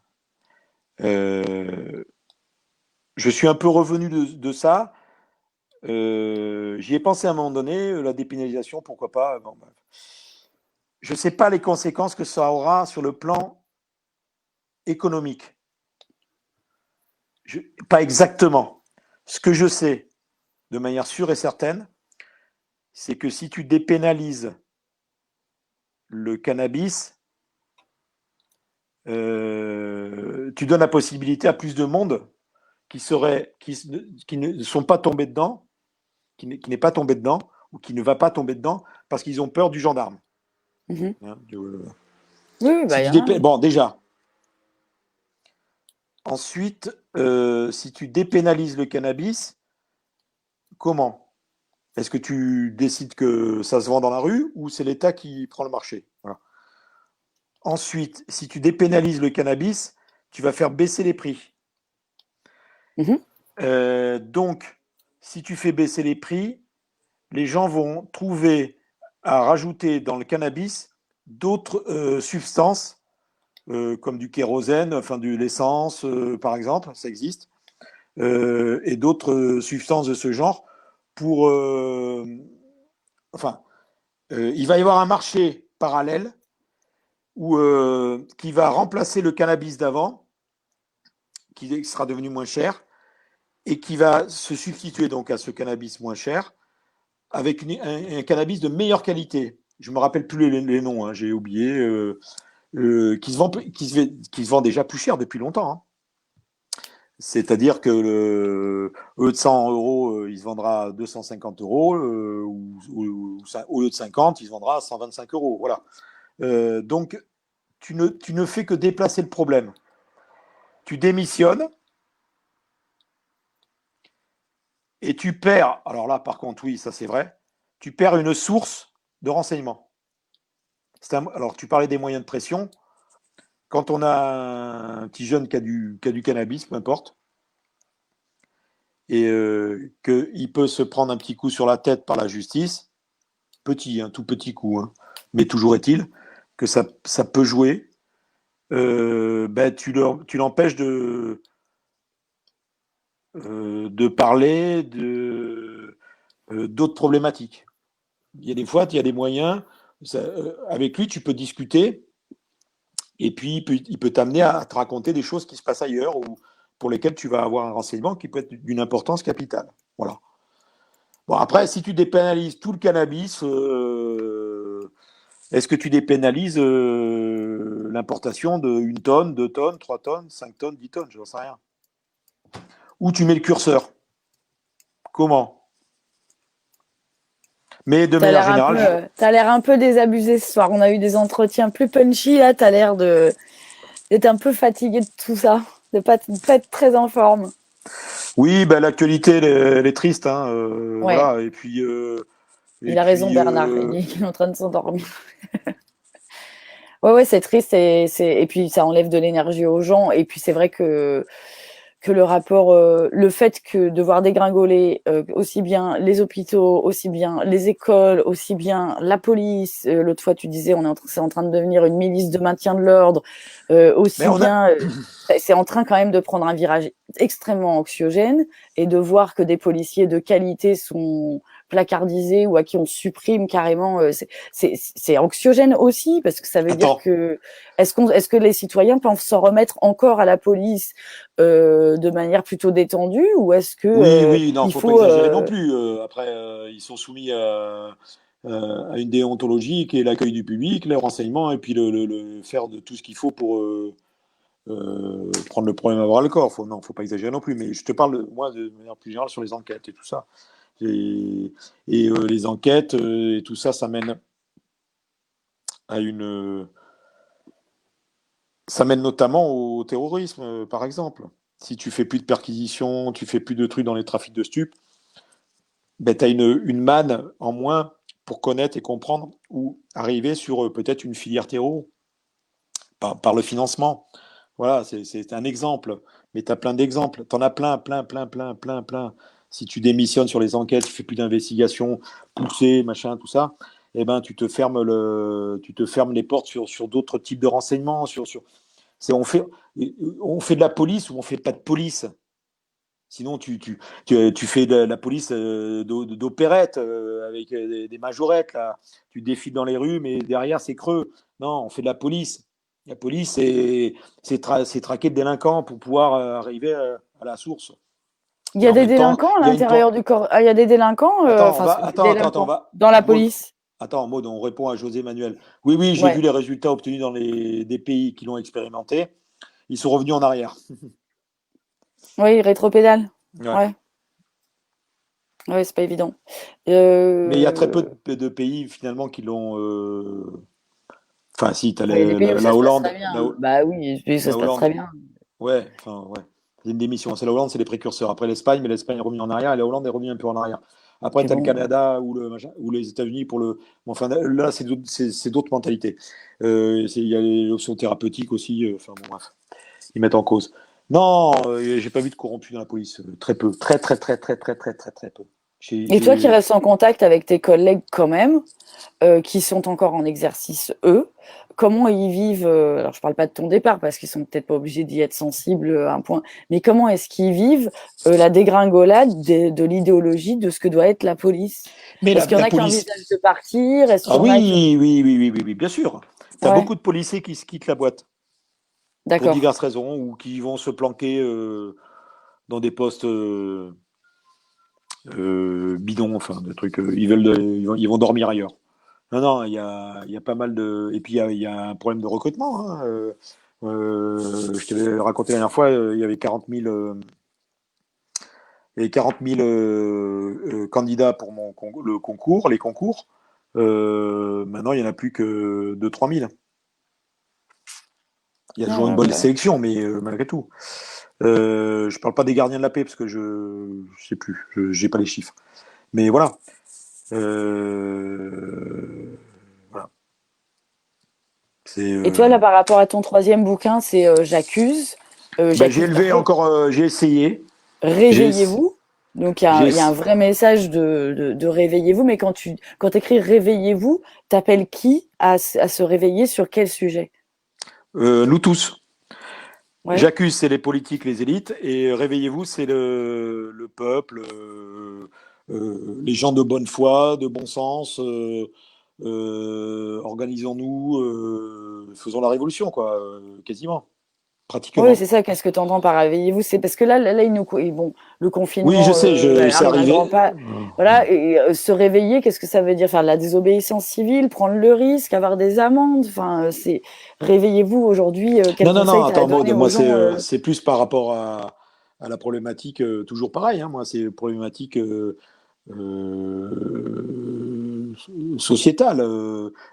euh, je suis un peu revenu de ça. J'y ai pensé à un moment donné, la dépénalisation, pourquoi pas. Bon, bah. Je ne sais pas les conséquences que ça aura sur le plan économique. Pas exactement. Ce que je sais, de manière sûre et certaine, c'est que si tu dépénalises le cannabis, tu donnes la possibilité à plus de monde qui ne sont pas tombés dedans, qui n'est pas tombé dedans, ou qui ne va pas tomber dedans, parce qu'ils ont peur du gendarme. Mhm. Hein, Oui, oui, bah si il y tu en a. dépé... Bon, déjà. Ensuite, si tu dépénalises le cannabis, comment? Est-ce que tu décides que ça se vend dans la rue ou c'est l'État qui prend le marché? Voilà. Ensuite, si tu dépénalises le cannabis, tu vas faire baisser les prix. Mhm. Donc, si tu fais baisser les prix, les gens vont trouver à rajouter dans le cannabis d'autres substances, comme du kérosène, enfin de l'essence, par exemple, ça existe, et d'autres substances de ce genre pour. Enfin, il va y avoir un marché parallèle qui va remplacer le cannabis d'avant, qui sera devenu moins cher, et qui va se substituer donc à ce cannabis moins cher avec un cannabis de meilleure qualité. Je ne me rappelle plus les noms, hein, j'ai oublié, qui se vend déjà plus cher depuis longtemps. Hein. C'est-à-dire que au lieu de 100 euros, il se vendra à 250 euros, au lieu de 50, il se vendra à 125 euros. Voilà. Donc, tu ne fais que déplacer le problème. Tu démissionnes et tu perds, alors là, par contre, oui, ça c'est vrai, tu perds une source de renseignement. Alors, tu parlais des moyens de pression. Quand on a un petit jeune qui a du cannabis, peu importe, et qu'il peut se prendre un petit coup sur la tête par la justice, petit, un tout petit coup, hein, mais toujours est-il que ça peut jouer, ben, tu l'empêches de parler d'autres problématiques. Il y a des fois, il y a des moyens, avec lui, tu peux discuter, et puis il peut t'amener à te raconter des choses qui se passent ailleurs, ou pour lesquelles tu vas avoir un renseignement qui peut être d'une importance capitale. Voilà. Bon, après, si tu dépénalises tout le cannabis, est-ce que tu dépénalises l'importation de 1 tonne, 2 tonnes, 3 tonnes, 5 tonnes, 10 tonnes? Je n'en sais rien. Où tu mets le curseur? Comment? Mais de manière générale, T'as l'air un peu désabusé ce soir. On a eu des entretiens plus punchy là. T'as l'air d'être un peu fatigué de tout ça, de pas être très en forme. oui, ben, l'actualité, elle est triste. Hein, Ouais, voilà. Et il a raison puis Bernard. Il est en train de s'endormir. Ouais, ouais, c'est triste et puis ça enlève de l'énergie aux gens. Et puis c'est vrai que que le fait que de voir dégringoler aussi bien les hôpitaux, aussi bien les écoles, aussi bien la police. L'autre fois, tu disais, c'est en train de devenir une milice de maintien de l'ordre, Mais aussi bien. C'est en train quand même de prendre un virage extrêmement anxiogène et de voir que des policiers de qualité sont placardisés ou à qui on supprime carrément. C'est anxiogène aussi parce que ça veut dire attends, que est-ce que les citoyens peuvent s'en remettre encore à la police de manière plutôt détendue ou est-ce que oui, non, il faut pas faut exagérer non plus. Après, ils sont soumis à une déontologie qui est l'accueil du public, les renseignements, et puis faire de tout ce qu'il faut pour prendre le problème à bras le corps. Non, faut pas exagérer non plus. Mais je te parle, moi, de manière plus générale sur les enquêtes et tout ça. Les enquêtes et tout ça, à une, ça mène notamment au terrorisme, par exemple. Si tu fais plus de perquisitions, tu fais plus de trucs dans les trafics de stupes, ben, tu as une manne en moins pour connaître et comprendre ou arriver sur peut-être une filière terreau par le financement. Voilà, c'est un exemple. Mais tu as plein d'exemples. Tu en as plein. Si tu démissionnes sur les enquêtes, tu fais plus d'investigations poussées, machin, tout ça, eh ben, tu te fermes les portes sur d'autres types de renseignements. On fait de la police ou on fait pas de police. Sinon, tu fais de la police d'opérette avec des majorettes, là. Tu défiles dans les rues, mais derrière, c'est creux. Non, on fait de la police. La police, c'est traquer le délinquant pour pouvoir arriver à la source. il y Et a en des même temps, délinquants à il y a une. l'intérieur du corps. Ah, il y a des délinquants, Attends, enfin des attends, délinquants dans la Maud, police. Maud, on répond à José Manuel. Oui, j'ai Ouais. vu les résultats obtenus dans des pays qui l'ont expérimenté. Ils sont revenus en arrière. Oui, rétropédale. Ouais. Ouais. Ouais, c'est pas évident. Mais il y a très peu Euh... de pays finalement qui l'ont. Enfin, si, tu as bah, il y a des pays où ça La se passe très Hollande. bien. Bah oui, ça La se passe très Hollande, bien. ouais, enfin, ouais. C'est une démission. C'est la Hollande, c'est les précurseurs. Après l'Espagne, mais l'Espagne est revenue en arrière et la Hollande est revenue un peu en arrière. Après, Puis tu as le bon, Canada ou les États-Unis pour le. Bon, enfin, là, c'est d'autres mentalités. Il y a l'option thérapeutique aussi. Enfin, bon, bref. Ils mettent en cause. Non, j'ai pas vu de corrompus dans la police. Très peu. Très peu. et toi qui J'ai- restes en contact avec tes collègues quand même, qui sont encore en exercice, eux, comment ils vivent, alors je parle pas de ton départ parce qu'ils sont peut-être pas obligés d'y être sensibles à un point, mais comment est-ce qu'ils vivent la dégringolade de l'idéologie de ce que doit être la police? Mais Est-ce qu'il y en la a qui police. envisagent de partir? Est-ce qu'il Ah y en a qui... oui, bien sûr. Tu as Ouais, beaucoup de policiers qui se quittent la boîte pour d'accord. diverses raisons ou qui vont se planquer dans des postes bidons, enfin, des trucs. Ils vont dormir ailleurs. Non, il y a pas mal de. Et puis il y a un problème de recrutement. Hein. Je t'avais raconté la dernière fois, il y avait 40 000 candidats pour le concours, les concours. Maintenant, il n'y en a plus que 2 3 000. Il y a Ah toujours une ouais, bonne bah, sélection, mais malgré tout. Je parle pas des gardiens de la paix parce que je sais plus, j'ai pas les chiffres. Mais voilà. Euh, voilà. C'est. et toi, là, par rapport à ton troisième bouquin, c'est J'accuse. Ben, j'ai J'accuse par élevé quoi? encore, j'ai essayé. J'ai, Réveillez-vous. Donc, j'ai, il y a un vrai message de réveillez-vous, mais quand écris réveillez-vous, t'appelles qui à se réveiller sur quel sujet? nous tous. Ouais. J'accuse, c'est les politiques, les élites, et réveillez-vous, c'est le peuple, les gens de bonne foi, de bon sens. Organisons-nous, faisons la révolution, quoi, quasiment, Oui, pratiquement. c'est ça. Qu'est-ce que tu entends par réveillez-vous? C'est parce que là, bon, le Oui, je confinement sais, c'est arrive à grands arrivé. pas. Voilà. Et se réveiller, qu'est-ce que ça veut dire? Faire de la désobéissance civile, prendre le risque, avoir des amendes. Enfin, c'est réveillez-vous aujourd'hui. Quel Non, conseil t'as attends, Maud, donné aux moi, gens? c'est plus par rapport à la problématique, toujours pareil, hein, moi, c'est problématique euh, sociétale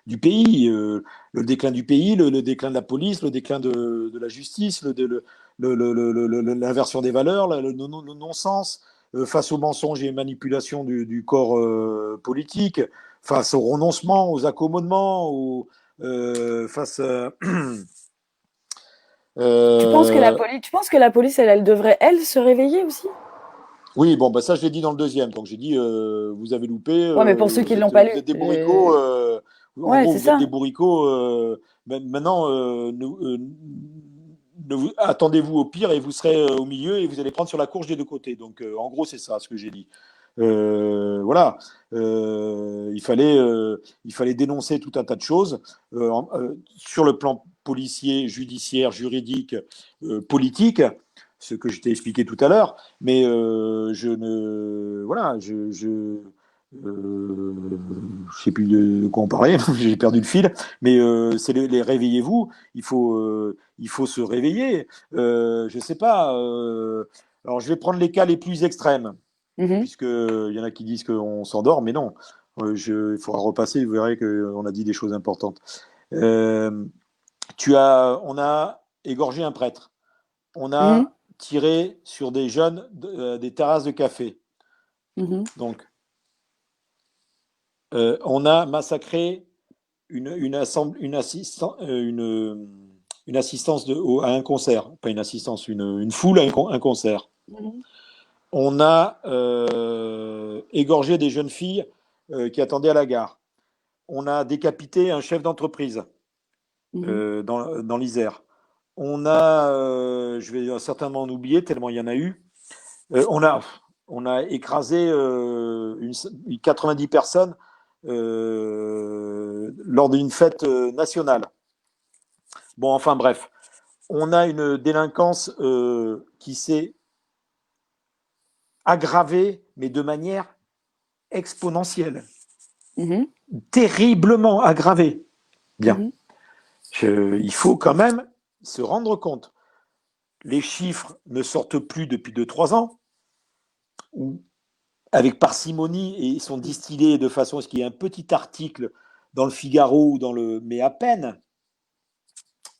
du pays, le déclin du pays, le déclin de la police, le déclin de la justice, l'inversion des valeurs, le non-sens, face aux mensonges et manipulations du corps politique, face au renoncement, aux accommodements, face Euh, Tu penses que la police, elle devrait, elle, se réveiller aussi? oui, bon, bah ça, je l'ai dit dans le deuxième. Donc, j'ai dit, vous avez loupé, Ouais, mais pour ceux qui l'ont pas lu, vous êtes des bourricots. En ouais, gros, c'est vous êtes des ça. bourricots. Maintenant, attendez-vous au pire et vous serez au milieu et vous allez prendre sur la courge des deux côtés. Donc, en gros, c'est ça ce que j'ai dit. Voilà. Il fallait dénoncer tout un tas de choses sur le plan policier, judiciaire, juridique, politique, ce que je t'ai expliqué tout à l'heure. Mais je ne, voilà, sais plus de quoi on parlait, j'ai perdu le fil. Mais c'est les réveillez-vous. Il faut se réveiller. Je sais pas. Alors je vais prendre les cas les plus extrêmes Mhm, puisqu'il y en a qui disent qu'on s'endort, mais non. Il faudra repasser, vous verrez qu'on a dit des choses importantes. Euh, on a égorgé un prêtre. On mhm, a tiré sur des jeunes des terrasses de café. mhm, Donc, on a massacré une assistance à un concert, pas une assistance, une foule à un concert. mhm, On a égorgé des jeunes filles qui attendaient à la gare. On a décapité un chef d'entreprise mhm. dans l'Isère. On a, je vais certainement en oublier tellement il y en a eu. Euh, on, a, on a écrasé 90 personnes lors d'une fête nationale. Bon, enfin bref, on a une délinquance qui s'est aggravée, mais de manière exponentielle, Mhm, terriblement aggravée. Bien. mhm, Il faut quand même se rendre compte. Les chiffres ne sortent plus depuis 2 3 ans, ou avec parcimonie, et sont distillés de façon à ce qu'il y ait un petit article dans le Figaro ou mais à peine.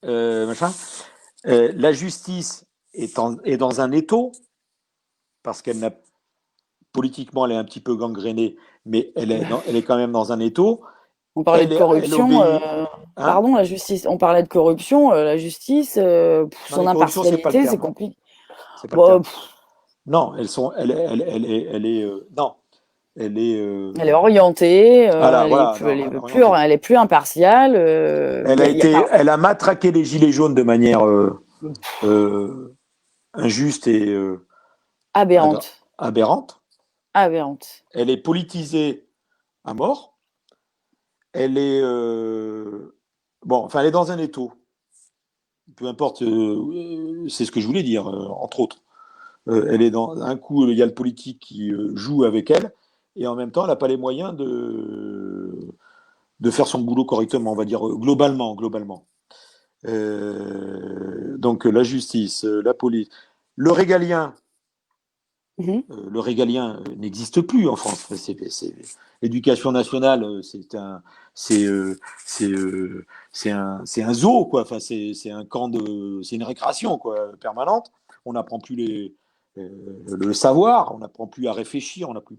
Machin. La justice est dans un étau parce qu'elle n'a politiquement elle est un petit peu gangrénée, mais elle est quand même dans un étau. On parlait de Elle corruption, obéit. Hein. pardon, la justice. On parlait de corruption, la justice, Dans son les corruptions, c'est pas le impartialité, c'est terme. compliqué. C'est pas le Bon, terme. Non, elles sont. Non, elle est. elle est orientée, Voilà, voilà, non, orientée. elle est plus impartiale. Y a pas Elle a matraqué les gilets jaunes de manière euh, injuste et aberrante, aberrante. aberrante. Elle est politisée à mort. Elle est bon, enfin, elle est dans un étau. Peu importe, c'est ce que je voulais dire, entre autres. Elle est dans un coup, il y a le politique qui joue avec elle, et en même temps, elle n'a pas les moyens de faire son boulot correctement, on va dire globalement. Donc la justice, la police, le régalien, Mhm. le régalien n'existe plus en France. L'éducation nationale, c'est, c'est un zoo, quoi. Enfin, c'est un camp c'est une récréation, quoi, permanente. On n'apprend plus euh, le savoir, on n'apprend plus à réfléchir, on n'a plus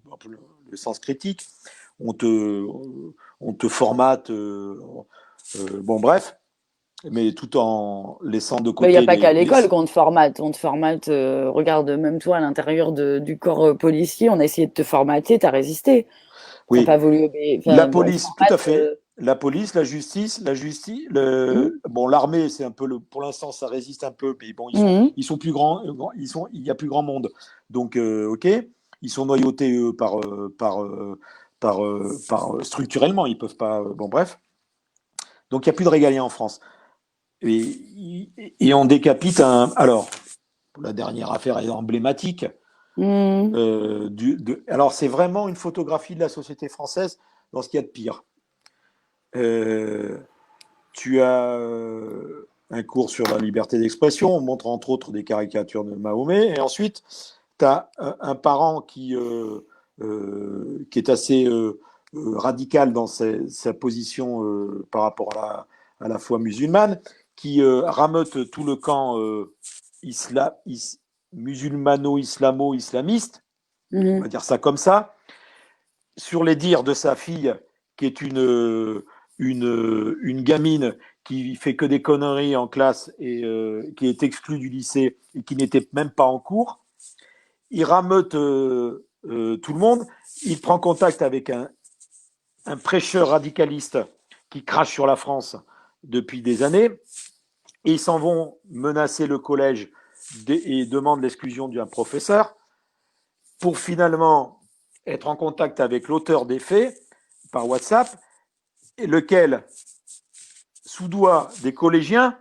le sens critique. On te, on te formate, bon, bref, mais tout en laissant de Mais il n'y a côté pas qu'à l'école qu'on te formate. On te formate, regarde, même toi, à l'intérieur du corps policier, on a essayé de te formater, t'as résisté. T'as Oui, pas voulu obéir. la Enfin, on te police, tout à formate. fait. La police, la justice, Mhm, bon, l'armée, c'est un peu pour l'instant, ça résiste un peu, mais bon, mhm, ils sont plus grands, il y a plus grand monde. Donc, ok, ils sont noyautés structurellement, ils peuvent pas, bon, bref. Donc, il n'y a plus de régaliens en France. Et on décapite alors, la dernière affaire est emblématique. mhm, Alors, c'est vraiment une photographie de la société française dans ce qu'il y a de pire. Euh, Tu as un cours sur la liberté d'expression, on montre entre autres des caricatures de Mahomet, et ensuite, tu as un parent qui est assez radical dans sa position par rapport à la foi musulmane, qui rameute tout le camp musulmano-islamo-islamiste, on mhm. va dire ça comme ça, sur les dires de sa fille, qui est une gamine qui fait que des conneries en classe et qui est exclu du lycée et qui n'était même pas en cours. Il rameute tout le monde. Il prend contact avec un prêcheur radicaliste qui crache sur la France depuis des années. Et ils s'en vont menacer le collège et demandent l'exclusion d'un professeur pour finalement être en contact avec l'auteur des faits par WhatsApp, et lequel soudoie des collégiens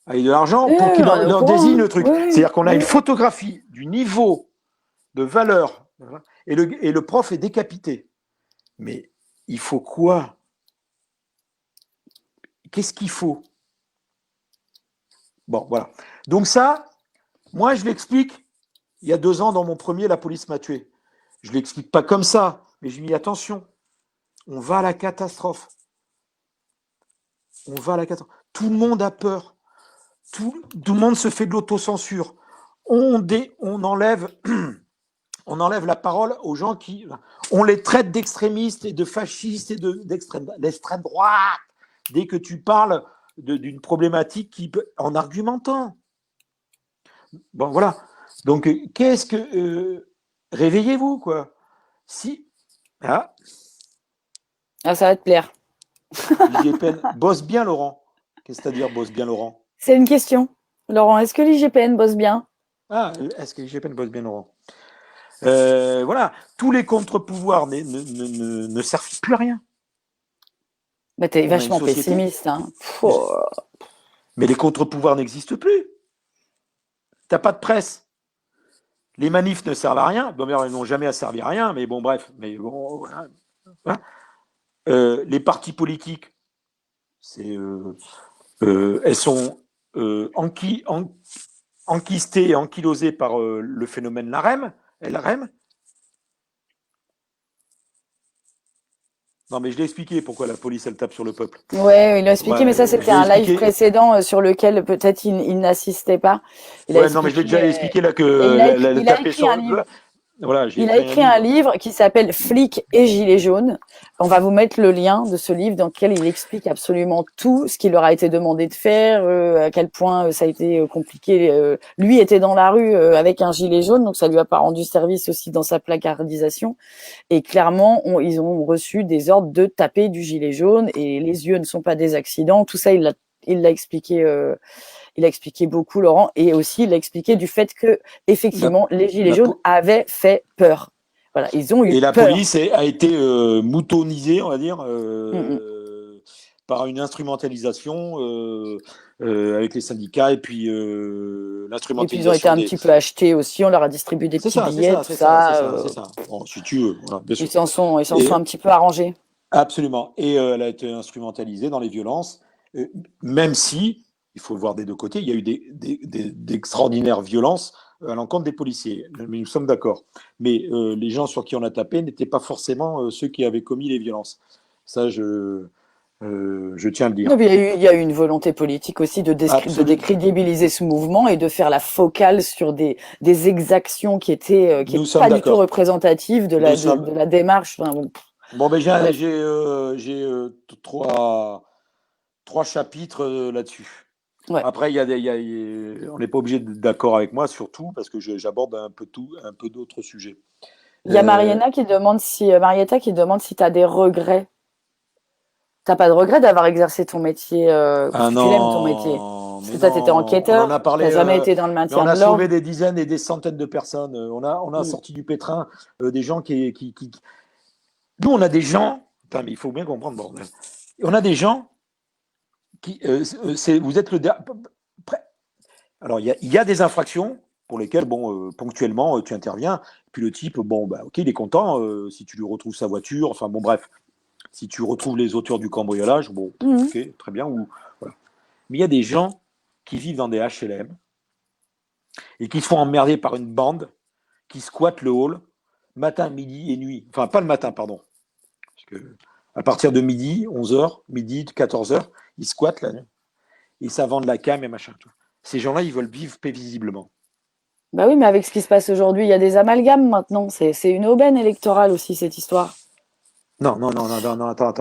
avec de l'argent pour qu'ils leur désignent le truc. C'est-à-dire qu'on a une photographie du niveau de valeur et le prof est décapité. Mais il faut quoi? Qu'est-ce qu'il faut? Bon, voilà. Donc ça, moi, je l'explique il y a 2 ans dans mon premier, la police m'a tué. Je ne l'explique pas comme ça, mais je dis attention, on va à la catastrophe. On va à la catastrophe. Tout le monde a peur. Tout le monde se fait de l'autocensure. On enlève la parole aux gens qui... On les traite d'extrémistes et de fascistes et d'extrême droite dès que tu parles d'une problématique en argumentant. Bon, voilà. Donc, qu'est-ce que... réveillez-vous, quoi. Si... Ah, ça va te plaire. L'IGPN bosse bien, Laurent. Qu'est-ce que c'est-à-dire bosse bien, Laurent? C'est une question. Laurent, est-ce que l'IGPN bosse bien? Ah, est-ce que l'IGPN bosse bien, Laurent? Voilà. Tous les contre-pouvoirs ne servent plus à rien. Bah, t'es vachement pessimiste. Hein. Mais les contre-pouvoirs n'existent plus. T'as pas de presse. Les manifs ne servent à rien. Bon, ils n'ont jamais servi à rien, mais bon, bref. Mais bon, voilà. Les partis politiques, elles sont enquistées et ankylosées par le phénomène LRM. Non, mais je l'ai expliqué pourquoi la police, elle tape sur le peuple. Ouais, il l'a expliqué, mais ça, c'était un live précédent sur lequel peut-être il n'assistait pas. Non, mais je l'ai déjà expliqué là que il a écrit un livre. Voilà, il a écrit un livre qui s'appelle Flics et Gilets jaunes. On va vous mettre le lien de ce livre dans lequel il explique absolument tout ce qui leur a été demandé de faire, à quel point ça a été compliqué. Lui était dans la rue avec un gilet jaune, donc ça lui a pas rendu service aussi dans sa placardisation. Et clairement, ils ont reçu des ordres de taper du gilet jaune et les yeux ne sont pas des accidents. Tout ça, il l'a expliqué. Il a expliqué beaucoup, Laurent, et aussi il a expliqué du fait que, effectivement, les gilets jaunes avaient fait peur. Voilà, ils ont eu peur. Et la police a été moutonisée, on va dire, par une instrumentalisation avec les syndicats et puis l'instrumentalisation. Et puis ils ont été un petit peu achetés aussi, on leur a distribué des petits billets, tout ça. C'est ça. Bon, si tu veux, voilà, bien sûr. Ils s'en sont un petit peu arrangés. Absolument. Et elle a été instrumentalisée dans les violences, même si, il faut le voir des deux côtés, il y a eu d'extraordinaires violences à l'encontre des policiers. Mais nous sommes d'accord. Mais les gens sur qui on a tapé n'étaient pas forcément ceux qui avaient commis les violences. Ça, je tiens à le dire. Non, mais il y a eu une volonté politique aussi de décrédibiliser ce mouvement et de faire la focale sur des exactions qui étaient pas du tout représentatives de la démarche. Enfin, bon, ben j'ai 3 chapitres là-dessus. Ouais. Après, on n'est pas obligé d'être d'accord avec moi, surtout parce que j'aborde un peu d'autres sujets. Il y a Marietta qui demande si tu as des regrets. T'as pas de regret d'avoir exercé ton métier, parce que tu aimes ton métier. Parce que toi, t'étais enquêteur, t'as jamais été dans le maintien de l'ordre. On a sauvé des dizaines et des centaines de personnes. On a sorti du pétrin des gens qui... Nous, on a des gens... Putain, mais il faut bien comprendre, bordel. On a des gens qui... vous êtes le... Alors, il y a des infractions pour lesquelles, ponctuellement, tu interviens. Puis le type, ok, il est content si tu lui retrouves sa voiture. Enfin, bon, bref. Si tu retrouves les auteurs du cambriolage, ok, très bien. Voilà. Mais il y a des gens qui vivent dans des HLM et qui se font emmerder par une bande qui squatte le hall matin, midi et nuit. Enfin, pas le matin, pardon. Parce que à partir de midi, 11h, midi, 14h, ils squattent là. Et ça vend de la cam et machin. Tout. Ces gens-là, ils veulent vivre paisiblement. Bah oui, mais avec ce qui se passe aujourd'hui, il y a des amalgames maintenant. C'est une aubaine électorale aussi, cette histoire. Non, non, non, non, non, non, attends.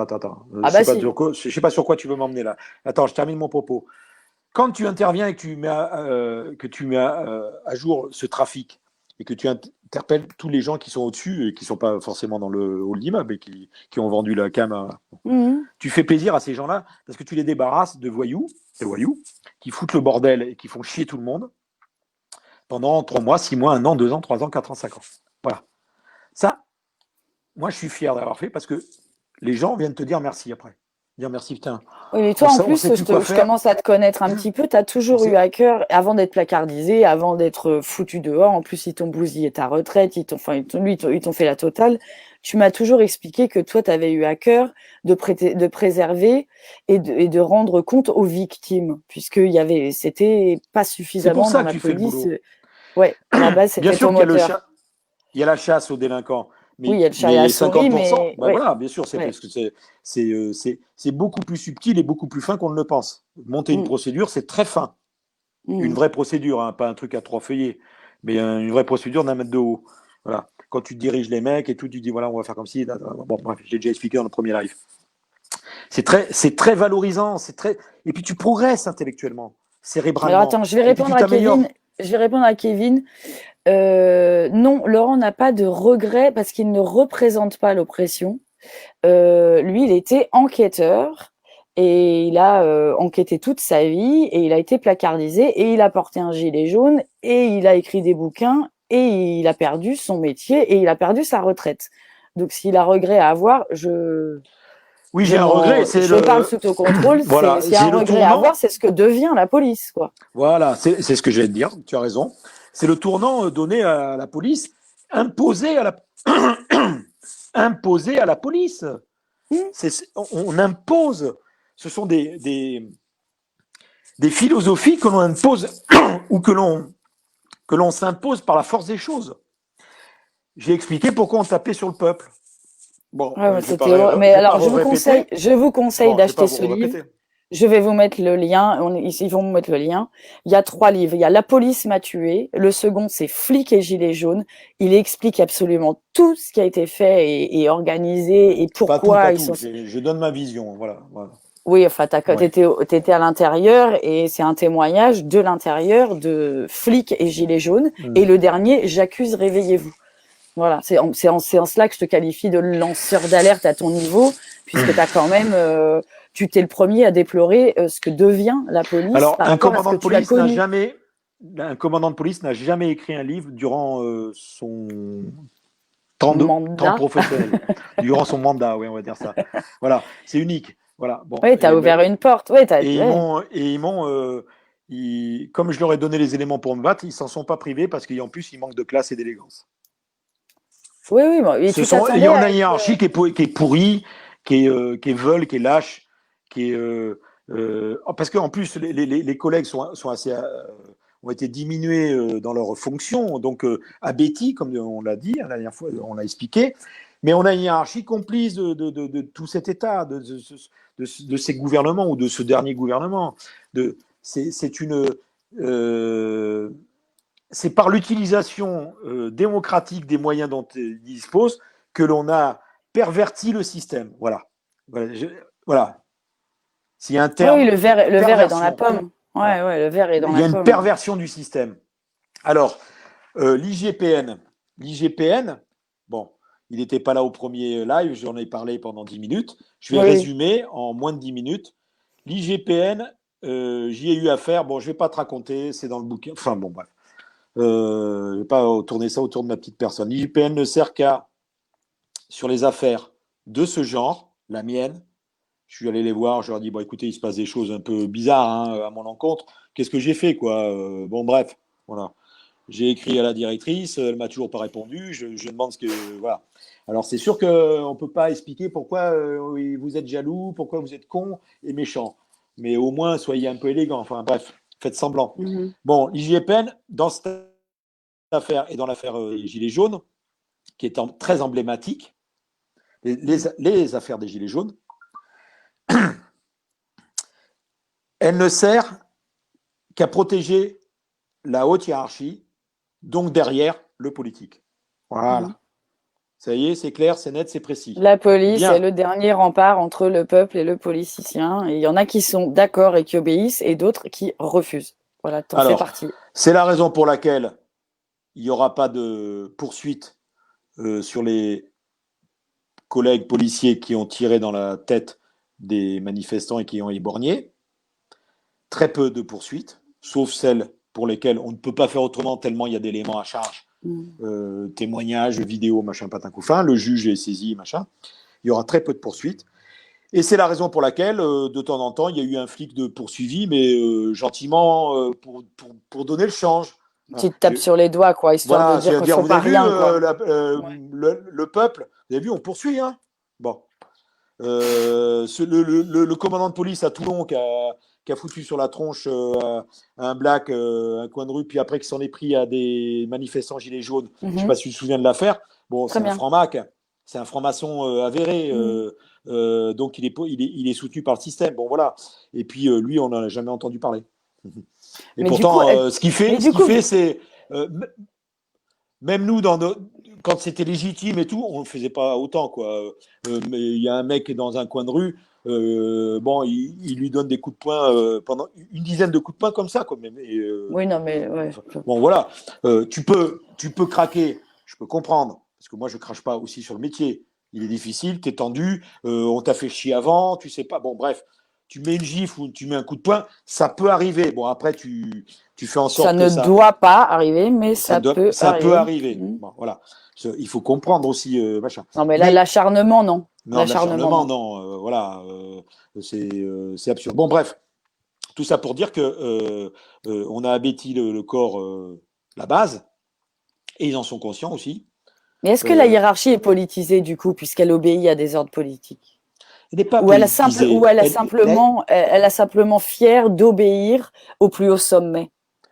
Ah bah si. Je sais pas sur quoi tu veux m'emmener là. Attends, je termine mon propos. Quand tu interviens et que tu mets à jour ce trafic et que tu interpelles tous les gens qui sont au-dessus et qui ne sont pas forcément dans le hall d'immeuble et qui ont vendu la cam, Mhm. tu fais plaisir à ces gens-là parce que tu les débarrasses de voyous qui foutent le bordel et qui font chier tout le monde pendant 3 mois, 6 mois, 1 an, 2 ans, 3 ans, 4 ans, 5 ans. Voilà. Ça, moi, je suis fier d'avoir fait parce que les gens viennent te dire merci après. Dire merci, putain. Oui, mais toi, en On plus, sait plus quoi je faire. commence à te connaître un petit peu. Tu as On toujours eu sait, à cœur, avant d'être placardisé, avant d'être foutu dehors, en plus, ils t'ont bousillé ta retraite, ils t'ont fait la totale. Tu m'as toujours expliqué que toi, tu avais eu à cœur de préserver et de rendre compte aux victimes, c'était pas c'est pour suffisamment dans ça que la tu fais le police. boulot. Ouais, à la base, Bien c'était sûr ton qu'il y a moteur. il y a la chasse aux délinquants, Oui, il y a le chat et la mais souris, 50%, mais ben ouais, voilà, bien sûr, c'est ouais. parce que c'est beaucoup plus subtil et beaucoup plus fin qu'on ne le pense. Monter une Mm, procédure, c'est très fin. Une mm. vraie procédure, hein, pas un truc à 3 feuillets, mais une vraie procédure d'1 mètre de haut. Voilà. Quand tu diriges les mecs et tout, tu dis voilà, on va faire comme ci. Bon, bref, j'ai déjà expliqué dans le premier live. C'est très valorisant, c'est très. Et puis tu progresses intellectuellement, Alors cérébralement, attends, je vais et puis répondre tu à Kevin. t'améliores. Je vais répondre à Kevin. Non, Laurent n'a pas de regret parce qu'il ne représente pas l'oppression. Lui, il était enquêteur et il a enquêté toute sa vie et il a été placardisé et il a porté un gilet jaune et il a écrit des bouquins et il a perdu son métier et il a perdu sa retraite. Donc, s'il a regret à avoir, Oui, j'ai un regret, c'est je parle le. sous ton contrôle. Voilà, S'il y a c'est un le regret à avoir, tournant. c'est ce que devient la police, quoi. Voilà, c'est ce que j'allais te dire, tu as raison. C'est le tournant donné à la police, imposé à la, imposé à la police. Mmh. On impose. Ce sont des philosophies que l'on impose ou que l'on s'impose par la force des choses. J'ai expliqué pourquoi on tapait sur le peuple. Bon, Ouais, mais mais je vais pas alors, répéter. je vous conseille Bon, je vais pas d'acheter ce vous livre. répéter. Je vais vous mettre le lien. Ils vont vous mettre le lien. Il y a 3 livres. Il y a La police m'a tué. Le second, c'est Flics et gilets jaunes. Il explique absolument tout ce qui a été fait et organisé et Pas tout, pourquoi pas ils tout. sont. Je donne ma vision. Voilà, voilà. Oui, enfin, Ouais. t'étais à l'intérieur et c'est un témoignage de l'intérieur de Flics et gilets jaunes. Et Mm. le dernier, J'accuse, réveillez-vous. Voilà, c'est en cela que je te qualifie de lanceur d'alerte à ton niveau, puisque t'as quand même, tu t'es le premier à déplorer ce que devient la police Alors, par rapport à ce que tu as connu. un commandant de police n'a jamais écrit un livre durant son temps Mandat. professionnel, durant son mandat, oui, on va dire ça. Voilà, c'est unique. Voilà, bon. Oui, t'as ouvert une porte. Oui, ouais. Comme je leur ai donné les éléments pour me battre, ils s'en sont pas privés parce qu'en plus, ils manquent de classe et d'élégance. Oui, oui, bon, et tu Il y t'attendais en à a une être. hiérarchie qui est pourrie, qui est veule, qui est lâche, qui est. Parce qu'en plus, les collègues sont assez. Ont été diminués dans leurs fonctions, donc abétis, comme on l'a dit, hein, la dernière fois, on l'a expliqué. Mais on a une hiérarchie complice de tout cet État, de ces gouvernements ou de ce dernier gouvernement. C'est une. Euh, c'est par l'utilisation démocratique des moyens dont ils disposent que l'on a perverti le système. Voilà. Voilà. Voilà. S'il y a un Oui, oui, terme, le verre est dans la perversion. pomme. Voilà. Ouais, ouais, le verre est dans Il y la a une pomme. perversion du système. Alors, l'IGPN, bon, il n'était pas là au premier live, j'en ai parlé pendant 10 minutes. Je vais Oui, oui. résumer en moins de 10 minutes. L'IGPN, j'y ai eu affaire. Bon, je ne vais pas te raconter, c'est dans le bouquin. Enfin, bon, bref. Je ne vais pas tourner ça autour de ma petite personne. L'IGPN ne sert qu'à, sur les affaires de ce genre, la mienne. Je suis allé les voir, je leur ai dit, bon, écoutez, il se passe des choses un peu bizarres hein, à mon encontre. Qu'est-ce que j'ai fait, quoi Bon, bref, voilà. J'ai écrit à la directrice, elle m'a toujours pas répondu. Je demande ce que. Voilà. Alors, c'est sûr qu'on ne peut pas expliquer pourquoi vous êtes jaloux, pourquoi vous êtes con et méchant. Mais au moins, soyez un peu élégant. Enfin, bref, faites semblant. Mhm. Bon, l'IGPN, dans cette affaire et dans l'affaire Gilets jaunes, qui est très emblématique, les affaires des Gilets jaunes, elle ne sert qu'à protéger la haute hiérarchie, donc derrière le politique. Mhm. Voilà. Ça y est, c'est clair, c'est net, c'est précis. La police est Bien. le dernier rempart entre le peuple et le politicien. Et il y en a qui sont d'accord et qui obéissent, et d'autres qui refusent. Voilà, t'en fais Alors, partie. c'est la raison pour laquelle il n'y aura pas de poursuite sur les collègues policiers qui ont tiré dans la tête des manifestants et qui ont éborgné. Très peu de poursuites, sauf celles pour lesquelles on ne peut pas faire autrement tellement il y a d'éléments à charge, Mm. témoignages, vidéos, machin, patin, couffin. Le juge est saisi, machin. Il y aura très peu de poursuites. Et c'est la raison pour laquelle, de temps en temps, il y a eu un flic de poursuivi, mais gentiment, pour donner le change. Tu te tapes sur les doigts, quoi, histoire de Voilà, dire qu'ils c'est-à-dire, font vous pas avez vu rien, quoi. Ouais. le peuple, vous avez vu, on poursuit. Hein, bon. Le commandant de police à Toulon qui a foutu sur la tronche un black, un coin de rue, puis après qui s'en est pris à des manifestants gilets jaunes. Je ne sais Mhm. pas si tu te souviens de l'affaire. Bon, Très c'est un bien. franc-mac, c'est un franc-maçon avéré. Mhm. Donc il est soutenu par le système. Bon, voilà. Et puis lui, on n'en a jamais entendu parler. Et Mais du coup, pourtant, ce qu'il mais fait, ce du qu'il coup, fait, c'est euh, même nous, quand c'était légitime et tout, on ne le faisait pas autant, quoi. Mais il y a un mec dans un coin de rue, bon, il lui donne des coups de poing pendant une dizaine de coups de poing comme ça, quoi. oui, non, mais ouais. Enfin, bon, voilà. Tu peux craquer, je peux comprendre, parce que moi, je crache pas aussi sur le métier. Il est difficile, t'es tendu, on t'a fait chier avant, tu sais pas. Bon, bref, tu mets une gifle ou tu mets un coup de poing, ça peut arriver. Bon, après, tu fais en Ça sorte que ne ça, doit pas arriver, mais ça, ça doit, peut ça peut arriver. arriver. Mhm. Bon, voilà. Il faut comprendre aussi, machin. Non, mais là, Mais l'acharnement, non. non, L'acharnement, l'acharnement, non. non. Voilà, c'est absurde. Bon, bref, tout ça pour dire que on a abattu le corps, la base, et ils en sont conscients aussi. Mais est-ce que la Euh, hiérarchie est politisée, du coup, puisqu'elle obéit à des ordres politiques? elle n'est pas Ou politisée. elle a simplement fière d'obéir au plus haut sommet?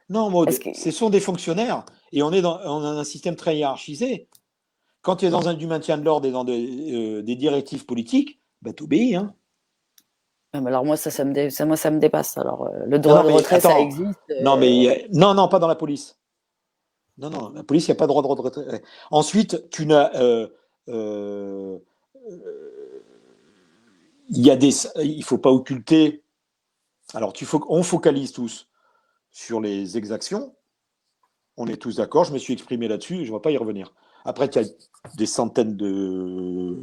Non, Est-ce Maud, que, ce sont des fonctionnaires, et on a un système très hiérarchisé. Quand tu es dans du maintien de l'ordre et dans des directives politiques, bah, tu obéis. Hein. ah, mais alors moi, ça me dépasse. Alors, le Non, droit non, de mais retrait, ça attends. existe. Non, mais non, non, pas dans la police. Non, non, la police, il n'y a pas de droit de retrait. Ensuite, tu n'as. Euh, il y a des. Il faut pas occulter. Alors, on focalise tous sur les exactions. On est tous d'accord. Je me suis exprimé là-dessus. Je ne vais pas y revenir. Après, il y a des centaines de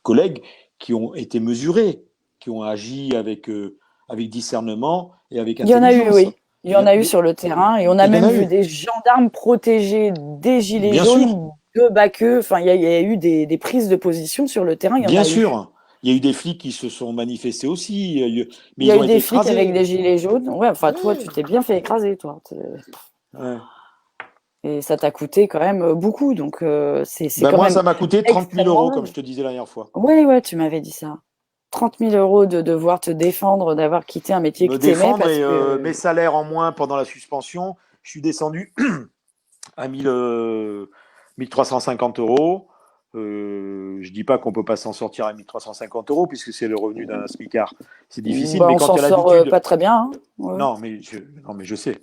collègues qui ont été mesurés, qui ont agi avec discernement et avec Il y en a eu, intelligence. oui. Il y en a eu sur le terrain. Et on a Il y en même a vu eu, des gendarmes protéger des gilets bien sûr. jaunes de Baqueux. Enfin, il y a eu des prises de position sur le terrain. Il y en Bien a eu. sûr, il y a eu des flics qui se sont manifestés aussi, mais Il y ils a ont eu été des flics avec écrasés. des gilets jaunes. Ouais, enfin, toi, tu Ouais, t'es bien fait écraser, toi. ouais. Et ça t'a coûté quand même beaucoup. Donc, c'est Ben quand moi, même ça m'a coûté 30 000 extrêmement euros, comme je grave. te disais la dernière fois. Oui, ouais, tu m'avais dit ça. 30 000 € de devoir te défendre, d'avoir quitté un métier que Me t'aimais défendre parce et que. mes salaires en moins pendant la suspension, je suis descendu à 1350 euros. Je dis pas qu'on peut pas s'en sortir à 1350 euros puisque c'est le revenu d'un smicard. C'est difficile, Bah, mais on quand s'en tu as sort l'habitude, pas très bien. Hein. Ouais. non, mais je sais.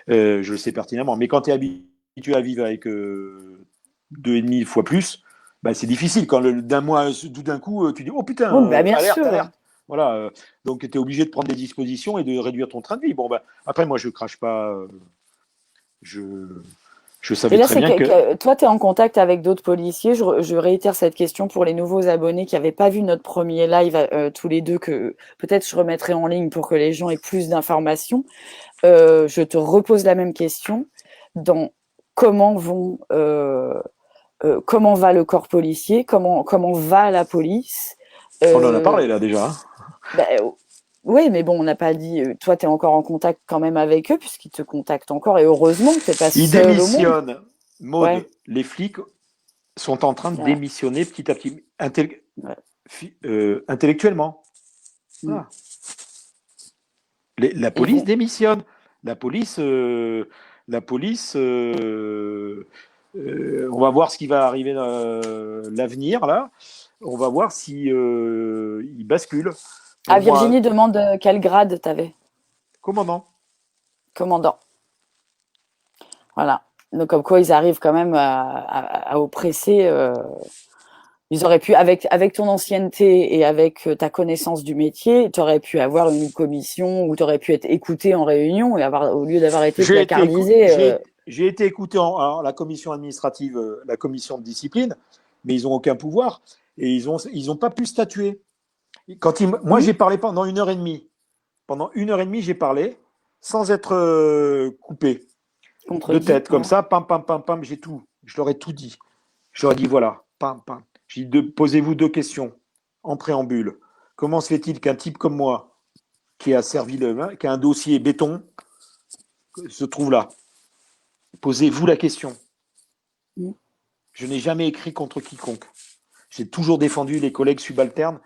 Je le sais pertinemment. Mais quand tu es habitué à vivre avec 2,5 fois plus, bah, c'est difficile. Quand d'un mois, tout d'un coup, tu dis oh putain, Oui, bah, bien alerte, sûr. alerte. Voilà. Donc tu es obligé de prendre des dispositions et de réduire ton train de vie. Bon, bah, après, moi, je crache pas. Je, je Et savais là, très c'est bien que. toi, tu es en contact avec d'autres policiers. Je réitère cette question pour les nouveaux abonnés qui n'avaient pas vu notre premier live tous les deux, que peut-être je remettrai en ligne pour que les gens aient plus d'informations. Je te repose la même question. Dans comment vont, comment va le corps policier, comment va la police. On en a Euh, parlé là déjà. Hein. bah, oui, mais bon, on n'a pas dit. Toi, tu es encore en contact quand même avec eux, puisqu'ils te contactent encore. Et heureusement, tu n'es pas Ils seul au monde. démissionnent. Ouais. Maude, les flics sont en train de Ah, démissionner petit à petit, ouais. intellectuellement. Mm. Voilà. La Ils police vont. démissionne. La police, on va voir ce qui va arriver dans l'avenir là. On va voir si il bascule. Ah, Bon, moi, Virginie demande quel grade tu avais. commandant. Commandant. Voilà. Donc, comme quoi, ils arrivent quand même à oppresser. Ils auraient pu, avec ton ancienneté et avec ta connaissance du métier, tu aurais pu avoir une commission où tu aurais pu être écouté en réunion et au lieu d'avoir été placardisé. J'ai été écouté en la commission administrative, la commission de discipline, mais ils n'ont aucun pouvoir et ils ont pas pu statuer. Moi, j'ai parlé pendant 1 heure et demie. Pendant 1 heure et demie, j'ai parlé sans être coupé de tête, comme ça, pam, pam, pam, pam, je leur ai tout dit. Je leur ai dit, voilà, pam, pam. J'ai dit, posez-vous 2 questions en préambule. Comment se fait-il qu'un type comme moi, qui a qui a un dossier béton, se trouve là? Posez-vous la question. Je n'ai jamais écrit contre quiconque. J'ai toujours défendu les collègues subalternes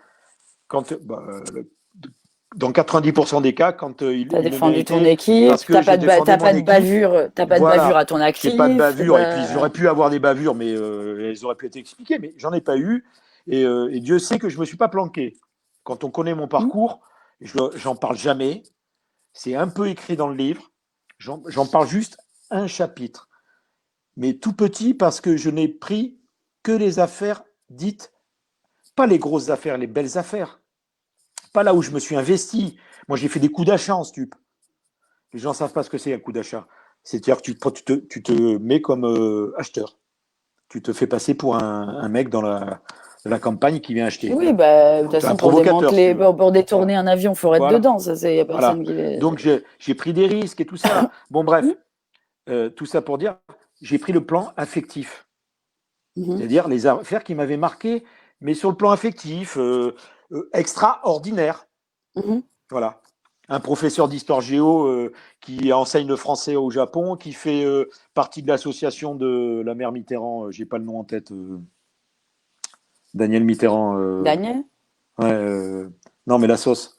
dans 90% des cas, quand ils tu as défendu ton équipe, tu n'as pas de bavure à ton actif. J'ai pas de bavure, et puis j'aurais pu avoir des bavures, mais elles auraient pu être expliquées, mais j'en ai pas eu, et Dieu sait que je me suis pas planqué. Quand on connaît mon parcours, j'en parle jamais, c'est un peu écrit dans le livre, j'en parle juste un chapitre, mais tout petit, parce que je n'ai pris que les affaires dites, pas les grosses affaires, les belles affaires. Pas là où je me suis investi. Moi, j'ai fait des coups d'achat en stup. Les gens ne savent pas ce que c'est un coup d'achat. C'est-à-dire que tu te mets comme acheteur. Tu te fais passer pour un mec dans la campagne qui vient acheter. Oui, de toute façon, pour détourner un avion, il faut être dedans. Il n'y a personne qui... Donc, j'ai pris des risques et tout ça. Bon, bref, tout ça pour dire, j'ai pris le plan affectif. C'est-à-dire les affaires qui m'avaient marqué, mais sur le plan affectif, extraordinaire. Voilà. Un professeur d'histoire géo qui enseigne le français au Japon, qui fait partie de l'association de la mère Mitterrand, j'ai pas le nom en tête. Daniel Mitterrand. Daniel non, mais la sauce.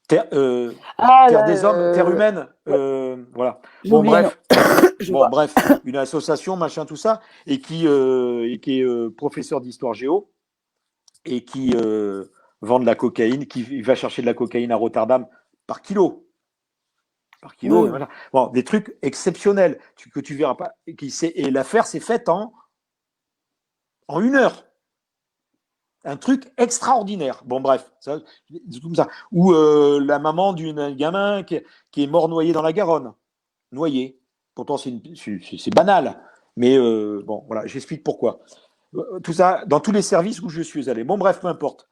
Terre des hommes, terre humaine. Voilà. Bon, bref. Bref, une association, machin, tout ça, et qui est professeur d'histoire géo, et qui vend de la cocaïne, qui va chercher de la cocaïne à Rotterdam par kilo. Par kilo, et voilà. Bon, des trucs exceptionnels que tu verras pas. Et l'affaire s'est faite en 1 heure. Un truc extraordinaire. Bon, bref, c'est comme ça. Ou la maman d'un gamin qui est mort noyé dans la Garonne. Noyé. Pourtant, c'est banal. Mais bon, voilà, j'explique pourquoi. Tout ça, dans tous les services où je suis allé. Bon, bref, peu importe.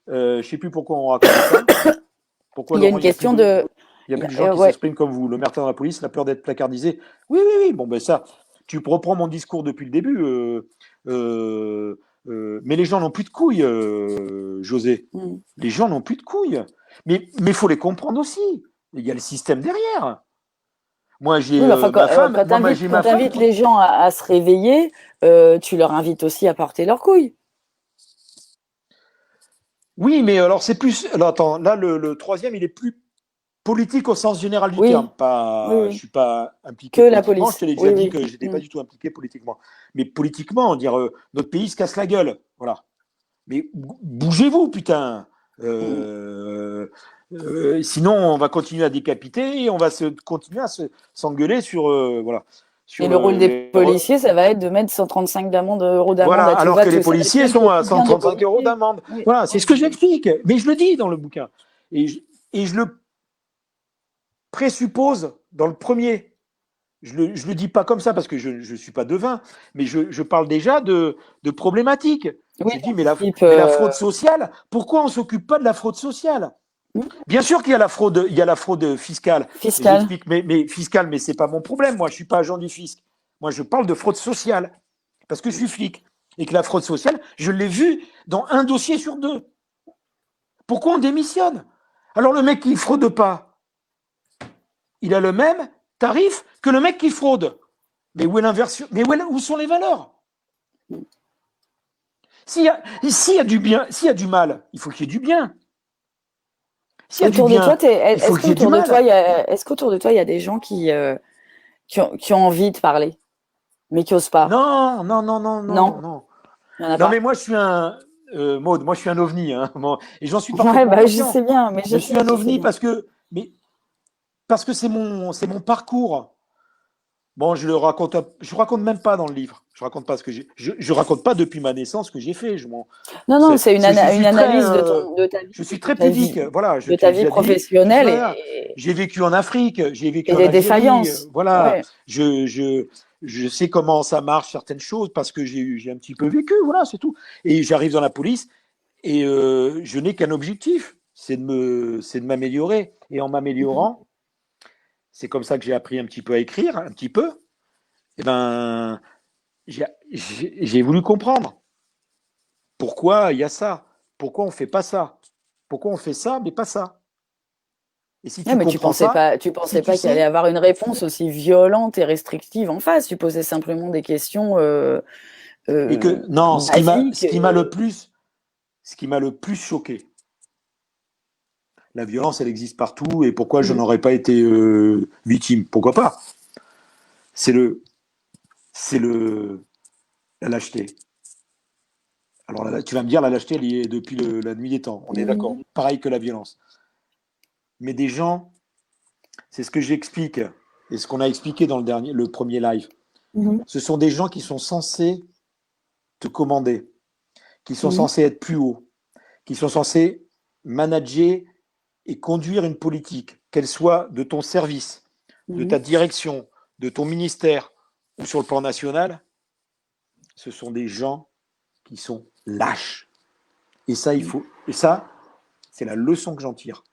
Je ne sais plus pourquoi on raconte ça. Pourquoi, il y a une question de... Il y a plus de gens qui s'expriment comme vous. Le maire de la police, la peur d'être placardisé. Oui, oui, oui. Bon, ben ça, tu reprends mon discours depuis le début. Mais les gens n'ont plus de couilles, José. Les gens n'ont plus de couilles. Mais il faut les comprendre aussi. Il y a le système derrière. Moi, j'ai ma femme. Quand tu invites les gens à se réveiller, tu leur invites aussi à porter leurs couilles. Oui, mais alors c'est plus. Alors, attends, là, le troisième, il est plus politique au sens général du terme. Je ne suis pas impliqué que politiquement. La police. Je te l'ai déjà dit que je n'étais pas du tout impliqué politiquement. Mais politiquement, dire notre pays se casse la gueule. Voilà. Mais bougez-vous, putain. Sinon, on va continuer à décapiter et on va continuer à s'engueuler sur. Voilà. Et le rôle des policiers, ça va être de mettre 135 euros d'amende. Voilà, alors que les policiers sont à 135 euros d'amende. Voilà, c'est ce que j'explique. Mais je le dis dans le bouquin. Et je le présuppose dans le premier. Je le dis pas comme ça parce que je ne suis pas devin, mais je parle déjà de problématiques. Je dis, mais la fraude sociale, pourquoi on ne s'occupe pas de la fraude sociale? Bien sûr qu'il y a la fraude fiscale. Mais fiscale, mais c'est pas mon problème. Moi, je suis pas agent du fisc. Moi, je parle de fraude sociale parce que je suis flic et que la fraude sociale, je l'ai vue dans 1 dossier sur 2. Pourquoi on démissionne? Alors le mec qui fraude pas, il a le même tarif que le mec qui fraude. Mais où est l'inversion? Mais où sont les valeurs? S'il y a du bien, s'il y a du mal, il faut qu'il y ait du bien. Est-ce qu'autour de toi, il y a des gens qui ont envie de parler, mais qui n'osent pas? Non. Non, mais moi, je suis Maud, moi, je suis un ovni. Hein, et j'en suis parfaitement conscient. Je sais bien. Mais je suis un ovni parce que c'est mon parcours. Bon, je raconte même pas dans le livre. Je raconte pas ce que je raconte pas depuis ma naissance ce que j'ai fait. Non, non, c'est Je une suis analyse de ta je vie, suis très pudique. Voilà, je de te ta l'ai vie déjà dit. professionnelle Voilà, j'ai vécu en Afrique, j'ai vécu et en des Algérie. défaillances. Voilà, Ouais. je sais comment ça marche certaines choses parce que j'ai un petit peu vécu. Voilà, c'est tout. Et j'arrive dans la police et je n'ai qu'un objectif, c'est de m'améliorer. Et en Mhm. m'améliorant, c'est comme ça que j'ai appris un petit peu à écrire, un petit peu. Et ben, j'ai voulu comprendre pourquoi il y a ça, pourquoi on fait pas ça, pourquoi on fait ça mais pas ça. Et si Ouais, tu mais comprends ça, tu si pensais tu pas qu'il allait sais, avoir une réponse aussi violente et restrictive en face. Tu posais simplement des questions et euh, que non, basiques. ce qui m'a le plus choqué, la violence, elle existe partout et pourquoi je Mhm. n'aurais pas été victime, pourquoi pas. C'est le, c'est la lâcheté. Alors tu vas me dire la lâcheté, elle y est depuis la nuit des temps. On est d'accord. Mhm. Pareil que la violence. Mais des gens, c'est ce que j'explique et ce qu'on a expliqué dans le premier live. Mhm. Ce sont des gens qui sont censés te commander, qui sont Mhm. censés être plus hauts, qui sont censés manager et conduire une politique, qu'elle soit de ton service, de ta Mhm. direction, de ton ministère ou sur le plan national. Ce sont des gens qui sont lâches. Mhm. Et ça, c'est la leçon que j'en tire.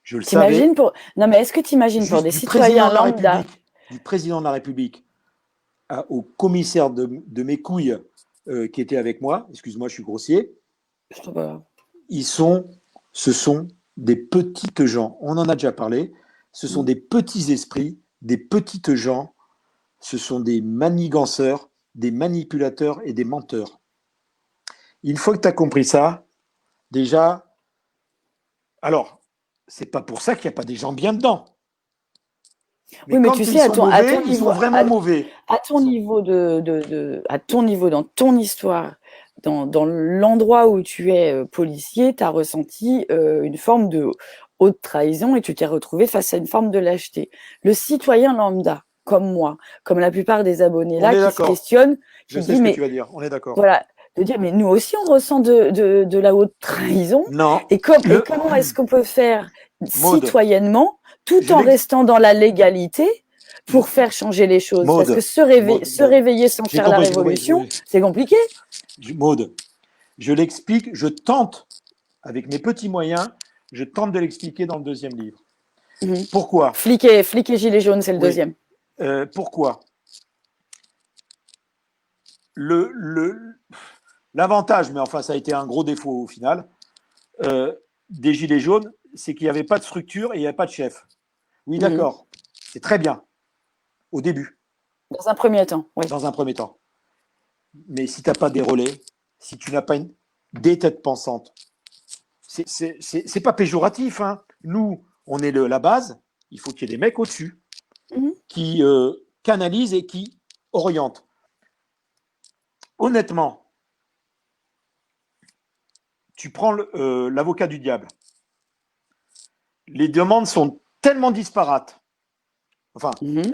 Je le T'imagines savais, pour... Non, mais est-ce que tu imagines pour juste des citoyens lambda? Du président de la République au commissaire de mes couilles qui était avec moi, excuse-moi, je suis grossier, Je sais pas. ils sont, ce sont des petites gens. On en a déjà parlé. Ce sont Mhm. des petits esprits, des petites gens. Ce sont des maniganceurs, des manipulateurs et des menteurs. Une fois que tu as compris ça, déjà, alors, c'est pas pour ça qu'il n'y a pas des gens bien dedans. Oui, Mais mais tu quand sais, ils sont à ton mauvais, ils niveau, sont vraiment mauvais. à ton niveau à ton niveau dans ton histoire, dans l'endroit où tu es policier, tu as ressenti une forme de haute trahison et tu t'es retrouvé face à une forme de lâcheté. Le citoyen lambda, comme moi, comme la plupart des abonnés On là, est qui se d'accord. questionnent, Je qui sais dit, ce que tu mais vas dire. On est d'accord. voilà, de dire, mais nous aussi on ressent de la haute trahison, Non, et le comment est-ce qu'on peut faire mode. citoyennement, tout Je en l'ex... restant dans la légalité, pour faire changer les choses? Parce que Mode. se réveiller sans faire la J'ai compris. révolution, Oui. c'est compliqué. Mode. Je l'explique, je tente, avec mes petits moyens, je tente de l'expliquer dans le deuxième livre. Mhm. Pourquoi? Flic et gilet jaune, c'est le Oui. deuxième. Pourquoi? Le, L'avantage, mais enfin ça a été un gros défaut au final, des Gilets jaunes, c'est qu'il n'y avait pas de structure et il n'y avait pas de chef. Oui, Mhm. d'accord, c'est très bien, au début, Dans un premier temps, oui. dans un premier temps. Mais si tu n'as pas des relais, si tu n'as pas des têtes pensantes, c'est pas péjoratif. Hein. Nous, on est la base, il faut qu'il y ait des mecs au-dessus Mhm. qui canalisent et qui orientent. Honnêtement, tu prends l'avocat du diable. Les demandes sont tellement disparates. Enfin, Mhm.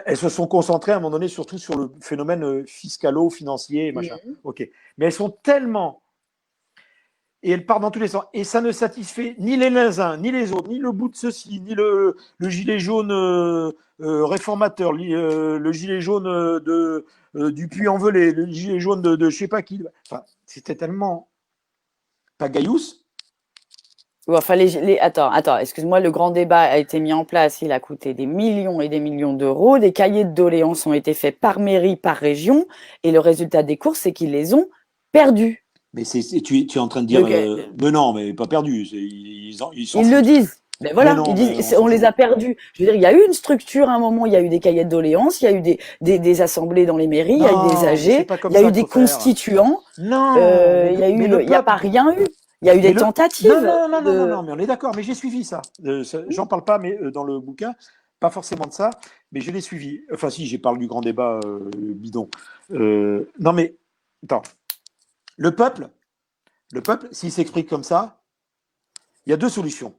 elles se sont concentrées à un moment donné surtout sur le phénomène fiscalo-financier, machin. Mhm. Ok. Mais elles sont tellement. Et elles partent dans tous les sens. Et ça ne satisfait ni les uns, ni les autres, ni le bout de ceci, ni le gilet jaune réformateur, le gilet jaune du Puy-en-Velay, le gilet jaune de je sais pas qui. Enfin, c'était tellement pagaillous. Ouais, enfin, attends, excuse-moi, le grand débat a été mis en place, il a coûté des millions et des millions d'euros, des cahiers de doléances ont été faits par mairie, par région, et le résultat des courses, c'est qu'ils les ont perdus. Mais tu es en train de dire, Donc, mais non, mais pas perdu. Ils s'en ils le foutent. disent. Mais Mais voilà, ils non, mais disent, on s'en on les fout. a perdus. Je veux dire, il y a eu une structure à un moment, il y a eu des cahiers de doléances, il y a eu des assemblées dans les mairies, il y a eu des Non, mais c'est AG, pas comme il y a ça eu qu'il des faut faire. constituants, Non, mais le il y a pas peuple. rien eu. Il y a eu Mais des le. Non, tentatives non, non, non, non, de. non, mais on est d'accord, mais j'ai suivi ça. J'en parle pas, mais dans le bouquin, pas forcément de ça, mais je l'ai suivi. Enfin, si, j'ai parlé du grand débat bidon. Non, mais attends, le peuple, s'il s'exprime comme ça, il y a deux solutions.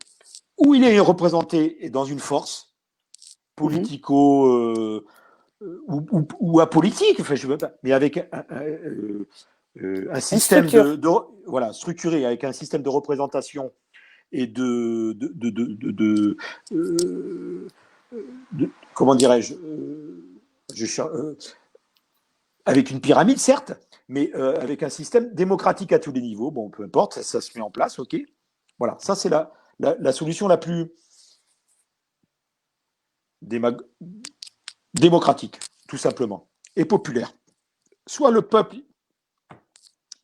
Ou il est représenté dans une force Mhm. politico ou apolitique, enfin, je veux pas, mais avec un Une système structure. voilà, structuré, avec un système de représentation et euh, comment dirais-je, avec une pyramide, certes, mais avec un système démocratique à tous les niveaux. Bon, peu importe, ça se met en place, ok. Voilà, ça c'est la solution la plus démocratique, tout simplement, et populaire. Soit le peuple,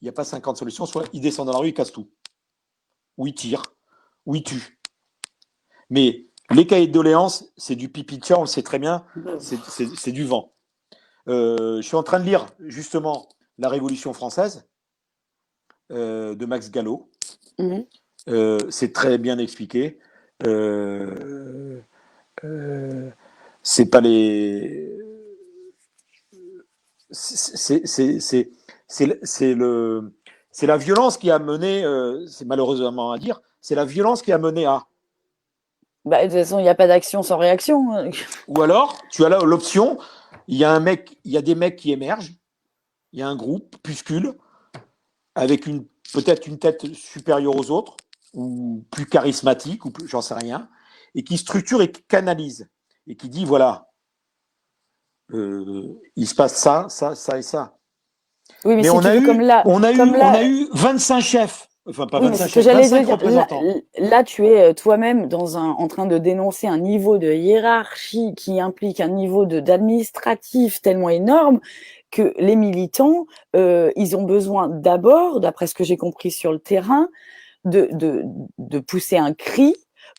il n'y a pas 50 solutions, soit il descend dans la rue, il casse tout. Ou il tire, ou il tue. Mais les cahiers de doléances, c'est du pipi de chat, on le sait très bien, c'est du vent. Je suis en train de lire justement La Révolution française de Max Gallo. Mhm. C'est très bien expliqué. Euh, euh, c'est pas les. C'est le. C'est la violence qui a mené, c'est malheureusement à dire, c'est la violence qui a mené à. Bah, de toute façon, il n'y a pas d'action sans réaction. Ou alors, tu as là l'option, il y a des mecs qui émergent, il y a un groupe, puscule, avec peut-être une tête supérieure aux autres, ou plus charismatique, ou j'en sais rien, et qui structure et qui canalise, et qui dit voilà, il se passe ça, ça, ça et ça. Oui, mais Mais si tu veux, on a eu 25 chefs, enfin pas oui, mais 25 c'est ce que chefs, j'allais te 25 dire. Là, représentants. là, tu es toi-même en train de dénoncer un niveau de hiérarchie qui implique un niveau d'administratif tellement énorme que les militants, ils ont besoin d'abord, d'après ce que j'ai compris sur le terrain, de, de, de pousser un cri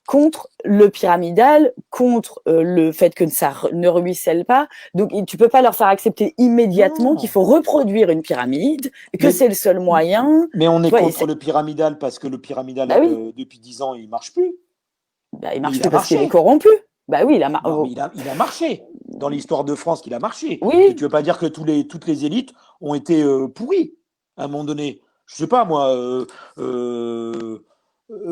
contre le pyramidal, contre le fait que ça ne ruisselle pas. Donc, tu peux pas leur faire accepter immédiatement qu'il Non, faut reproduire une pyramide, que mais, c'est le seul moyen. mais on Tu est vois, contre le pyramidal parce que le pyramidal, bah oui, depuis 10 ans, il marche plus. il Mais marche il plus a parce qu'il est marché. corrompu. Bah oui, Non, mais il a marché. Dans l'histoire de France, qu'il a marché. Tu oui, ne veux pas dire que toutes les élites ont été pourries à un moment donné. Je ne sais pas, moi,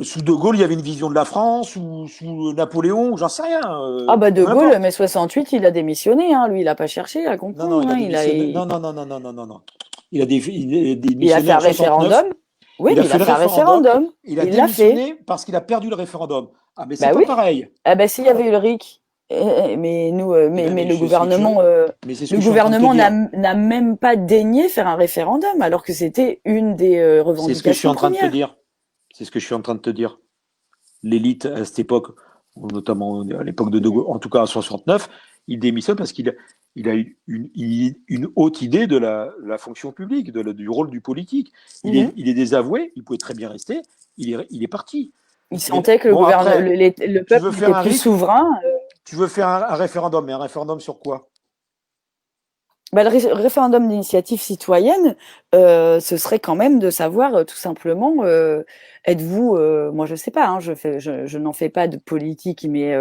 sous De Gaulle, il y avait une vision de la France, ou sous Napoléon, j'en sais rien. ah bah De Peu Gaulle, importe. mai 68, il a démissionné, hein. Lui, il a pas cherché à Non, non, comprendre, il a hein. démissionné. Non, non, non, non, non, non, non, non. Il a Il a démissionné fait en un 69. référendum. Oui, Il a il fait a le fait un référendum. référendum. Il a Il l'a fait. démissionné parce qu'il a perdu le référendum. Ah, mais c'est Bah pas oui. pareil. Ah bah s'il y avait eu le RIC, mais nous, Eh ben, mais mais c'est ce le que je suis en train de te gouvernement dire. n'a même pas daigné faire un référendum, alors que c'était une des C'est ce que je suis revendications en train de te premières. dire. C'est ce que je suis en train de te dire. L'élite à cette époque, notamment à l'époque de De Gaulle, en tout cas en 69, il démissionne parce qu'il a une haute idée de la fonction publique, du rôle du politique. Mhm. Il est désavoué, il pouvait très bien rester, il est parti. Il Mais sentait que bon, après, le tu peuple veux faire n'était un plus RIC, souverain. tu veux faire un référendum, mais un référendum sur quoi? Bah, référendum d'initiative citoyenne, ce serait quand même de savoir tout simplement, êtes-vous, moi je sais pas, hein, je n'en fais pas de politique, mais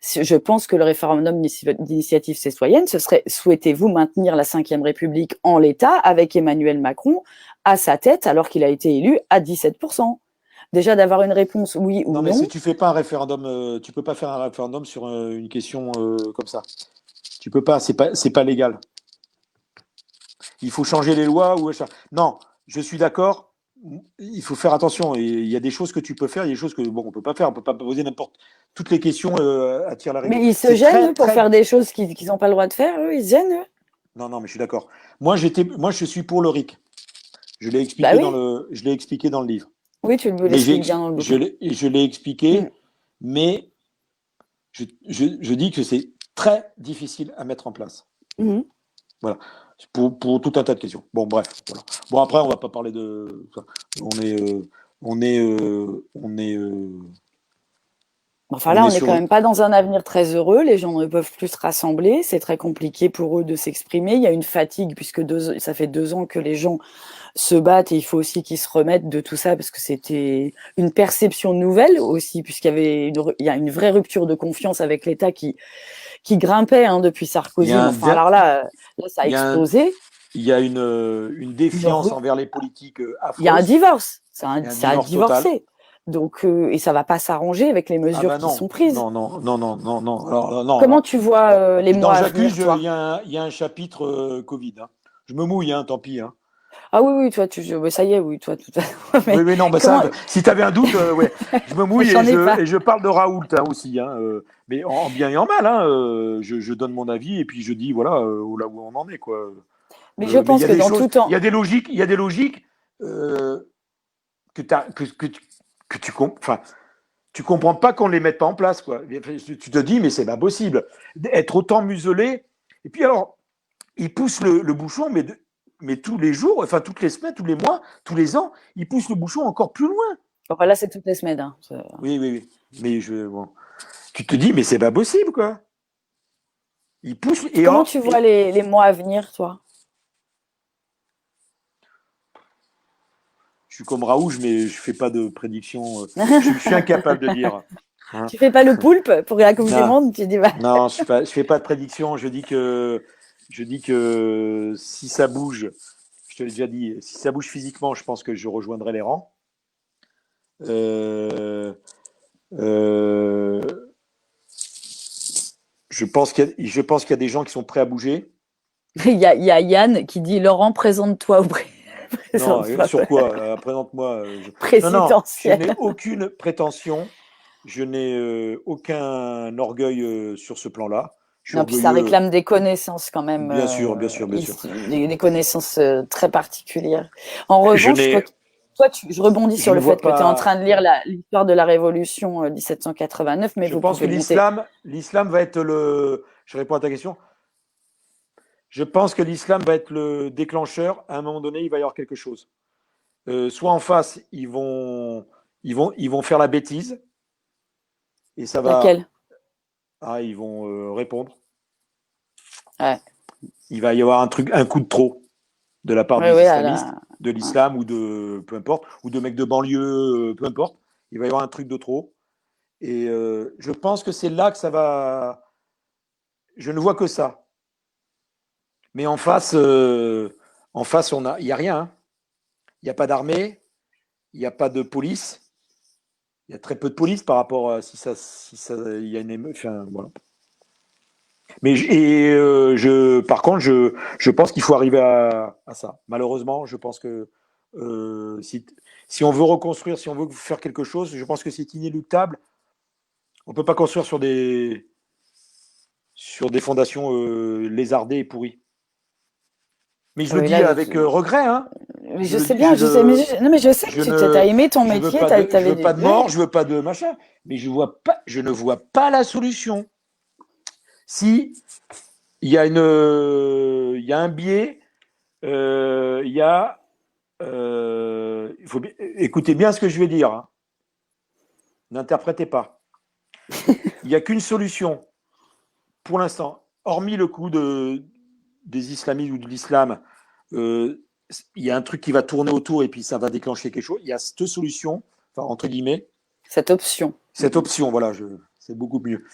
je pense que le référendum d'initiative citoyenne, ce serait souhaitez-vous maintenir la Ve République en l'état avec Emmanuel Macron à sa tête alors qu'il a été élu à 17%. Déjà d'avoir une réponse oui ou Non, mais si non, tu fais pas un référendum, tu peux pas faire un référendum sur une question comme ça. Tu peux pas, c'est pas légal. Il faut changer les lois ou non, je suis d'accord. Il faut faire attention. Il y a des choses que tu peux faire, il y a des choses que bon, on peut pas faire. On peut pas poser n'importe toutes les questions attirent la mais rigueur. ils se C'est gênent très eux, pour très. faire des choses qu'ils n'ont pas le droit de faire, eux, ils se gênent eux. Non, non, mais je suis d'accord. Moi, je suis pour le RIC. Bah oui, Je l'ai expliqué dans le livre. oui, tu Mais l'expliques bien dans le bouquin. je l'ai Mm. expliqué, mais je dis que c'est très difficile à mettre en place. Mhm. Voilà. Pour tout un tas de questions. Bon, bref, voilà. Bon, après, on va pas parler de ça. On est, on est, Enfin on là, est on n'est quand sur. même pas dans un avenir très heureux. Les gens ne peuvent plus se rassembler. C'est très compliqué pour eux de s'exprimer. Il y a une fatigue puisque ça fait 2 ans que les gens se battent et il faut aussi qu'ils se remettent de tout ça parce que c'était une perception nouvelle aussi puisqu'il y avait il y a une vraie rupture de confiance avec l'État qui grimpait hein, depuis Il y Sarkozy. a Mais un, enfin alors là ça a il y a un- explosé. il y a une Une défiance ru- envers les politiques Il y a un affreuse. divorce. Il y a un Ça a divorce total. divorcé. Donc, et ça va pas s'arranger avec les Ah mesures bah qui non, sont prises. non, non, non, non, non, non. Alors, non, Comment alors, tu vois les dans mois à venir, J'accuse, toi? il y a un chapitre Covid, hein. Je me mouille, hein, tant pis, hein. Ah oui, oui, toi, ouais, ça y est, oui, toi, tout à fait. Oui, Mais oui, non, bah ça, comment? bah, si tu avais un doute, ouais, je me mouille J'en ai pas. et je parle de Raoult hein, aussi, hein, mais en bien et en mal, hein, je donne mon avis et puis je dis voilà là où on en est, quoi. Mais je Mais il y pense a que des dans choses, tout temps, il y a des logiques euh, que enfin, tu comprends pas qu'on les mette pas en place, quoi. Tu te dis mais c'est pas possible être autant muselé. Et puis alors, ils poussent le bouchon, mais tous les jours, enfin toutes les semaines, tous les mois, tous les ans, ils poussent le bouchon encore plus loin. enfin, là, c'est toutes les semaines, hein. Oui, oui, oui. Mais bon. Tu te dis, mais c'est pas possible, quoi. Ils poussent Comment tu vois les mois à venir, toi? je suis comme Raoult, mais je fais pas de prédiction. Je suis incapable de dire. Hein. Tu fais pas le poulpe pour la Coupe du Non, Monde? Tu dis, bah, non, je fais pas de prédiction. Je dis que si ça bouge, je te l'ai déjà dit, si ça bouge physiquement, je pense que je rejoindrai les rangs. Euh, euh, je pense qu'il y a des gens qui sont prêts à bouger. il y a Yann qui dit, Laurent, présente-toi au Non, présente-toi sur quoi? Présente-moi. Non, non, je présidentiel. n'ai aucune prétention. Je n'ai aucun orgueil sur ce plan-là. Je suis Non, puis ça orgueilleux, réclame des connaissances quand même, bien sûr, bien sûr, bien sûr. des connaissances très particulières. En Je revanche, n'ai, toi je rebondis sur je ne le fait vois que tu es en train pas. de lire l'histoire de la Révolution 1789, mais Je vous pense que pouvez monter. l'islam va être le. Je réponds à ta question. Je pense que l'islam va être le déclencheur. À un moment donné, il va y avoir quelque chose. Soit en face, ils vont faire la bêtise et ça va. Laquelle? Ah, ils vont répondre. Ouais, Il va y avoir un coup de trop de la part ouais, des ouais, islamistes, de ouais. l'islam ou de peu importe, ou de mecs de banlieue, peu importe. Il va y avoir un truc de trop. Et je pense que c'est là que ça va. Je ne vois que ça. Mais en face, il y a rien. Hein. Il n'y a pas d'armée, il n'y a pas de police. Il y a très peu de police par rapport à si ça, il y a une émeute. Enfin, voilà. Par contre, je pense qu'il faut arriver à ça. Malheureusement, je pense que si on veut reconstruire, si on veut faire quelque chose, je pense que c'est inéluctable. On ne peut pas construire sur des fondations lézardées et pourries. Mais je le Oui, dis là, avec regret. Hein. mais Je je le sais dis, bien, je sais, non, mais je sais que je tu as ne, aimé ton métier, je t'avais veux pas de mort, ouais. je veux pas de machin. Mais je ne vois pas la solution. Si il y a un biais, il y a il faut écoutez bien ce que je vais dire. Hein. N'interprétez pas. Il n'y a qu'une solution pour l'instant, hormis le coup des islamistes ou de l'islam. Il y a un truc qui va tourner autour et puis ça va déclencher quelque chose. Il y a cette solution, enfin, entre guillemets, Cette option. cette option, voilà, c'est beaucoup mieux.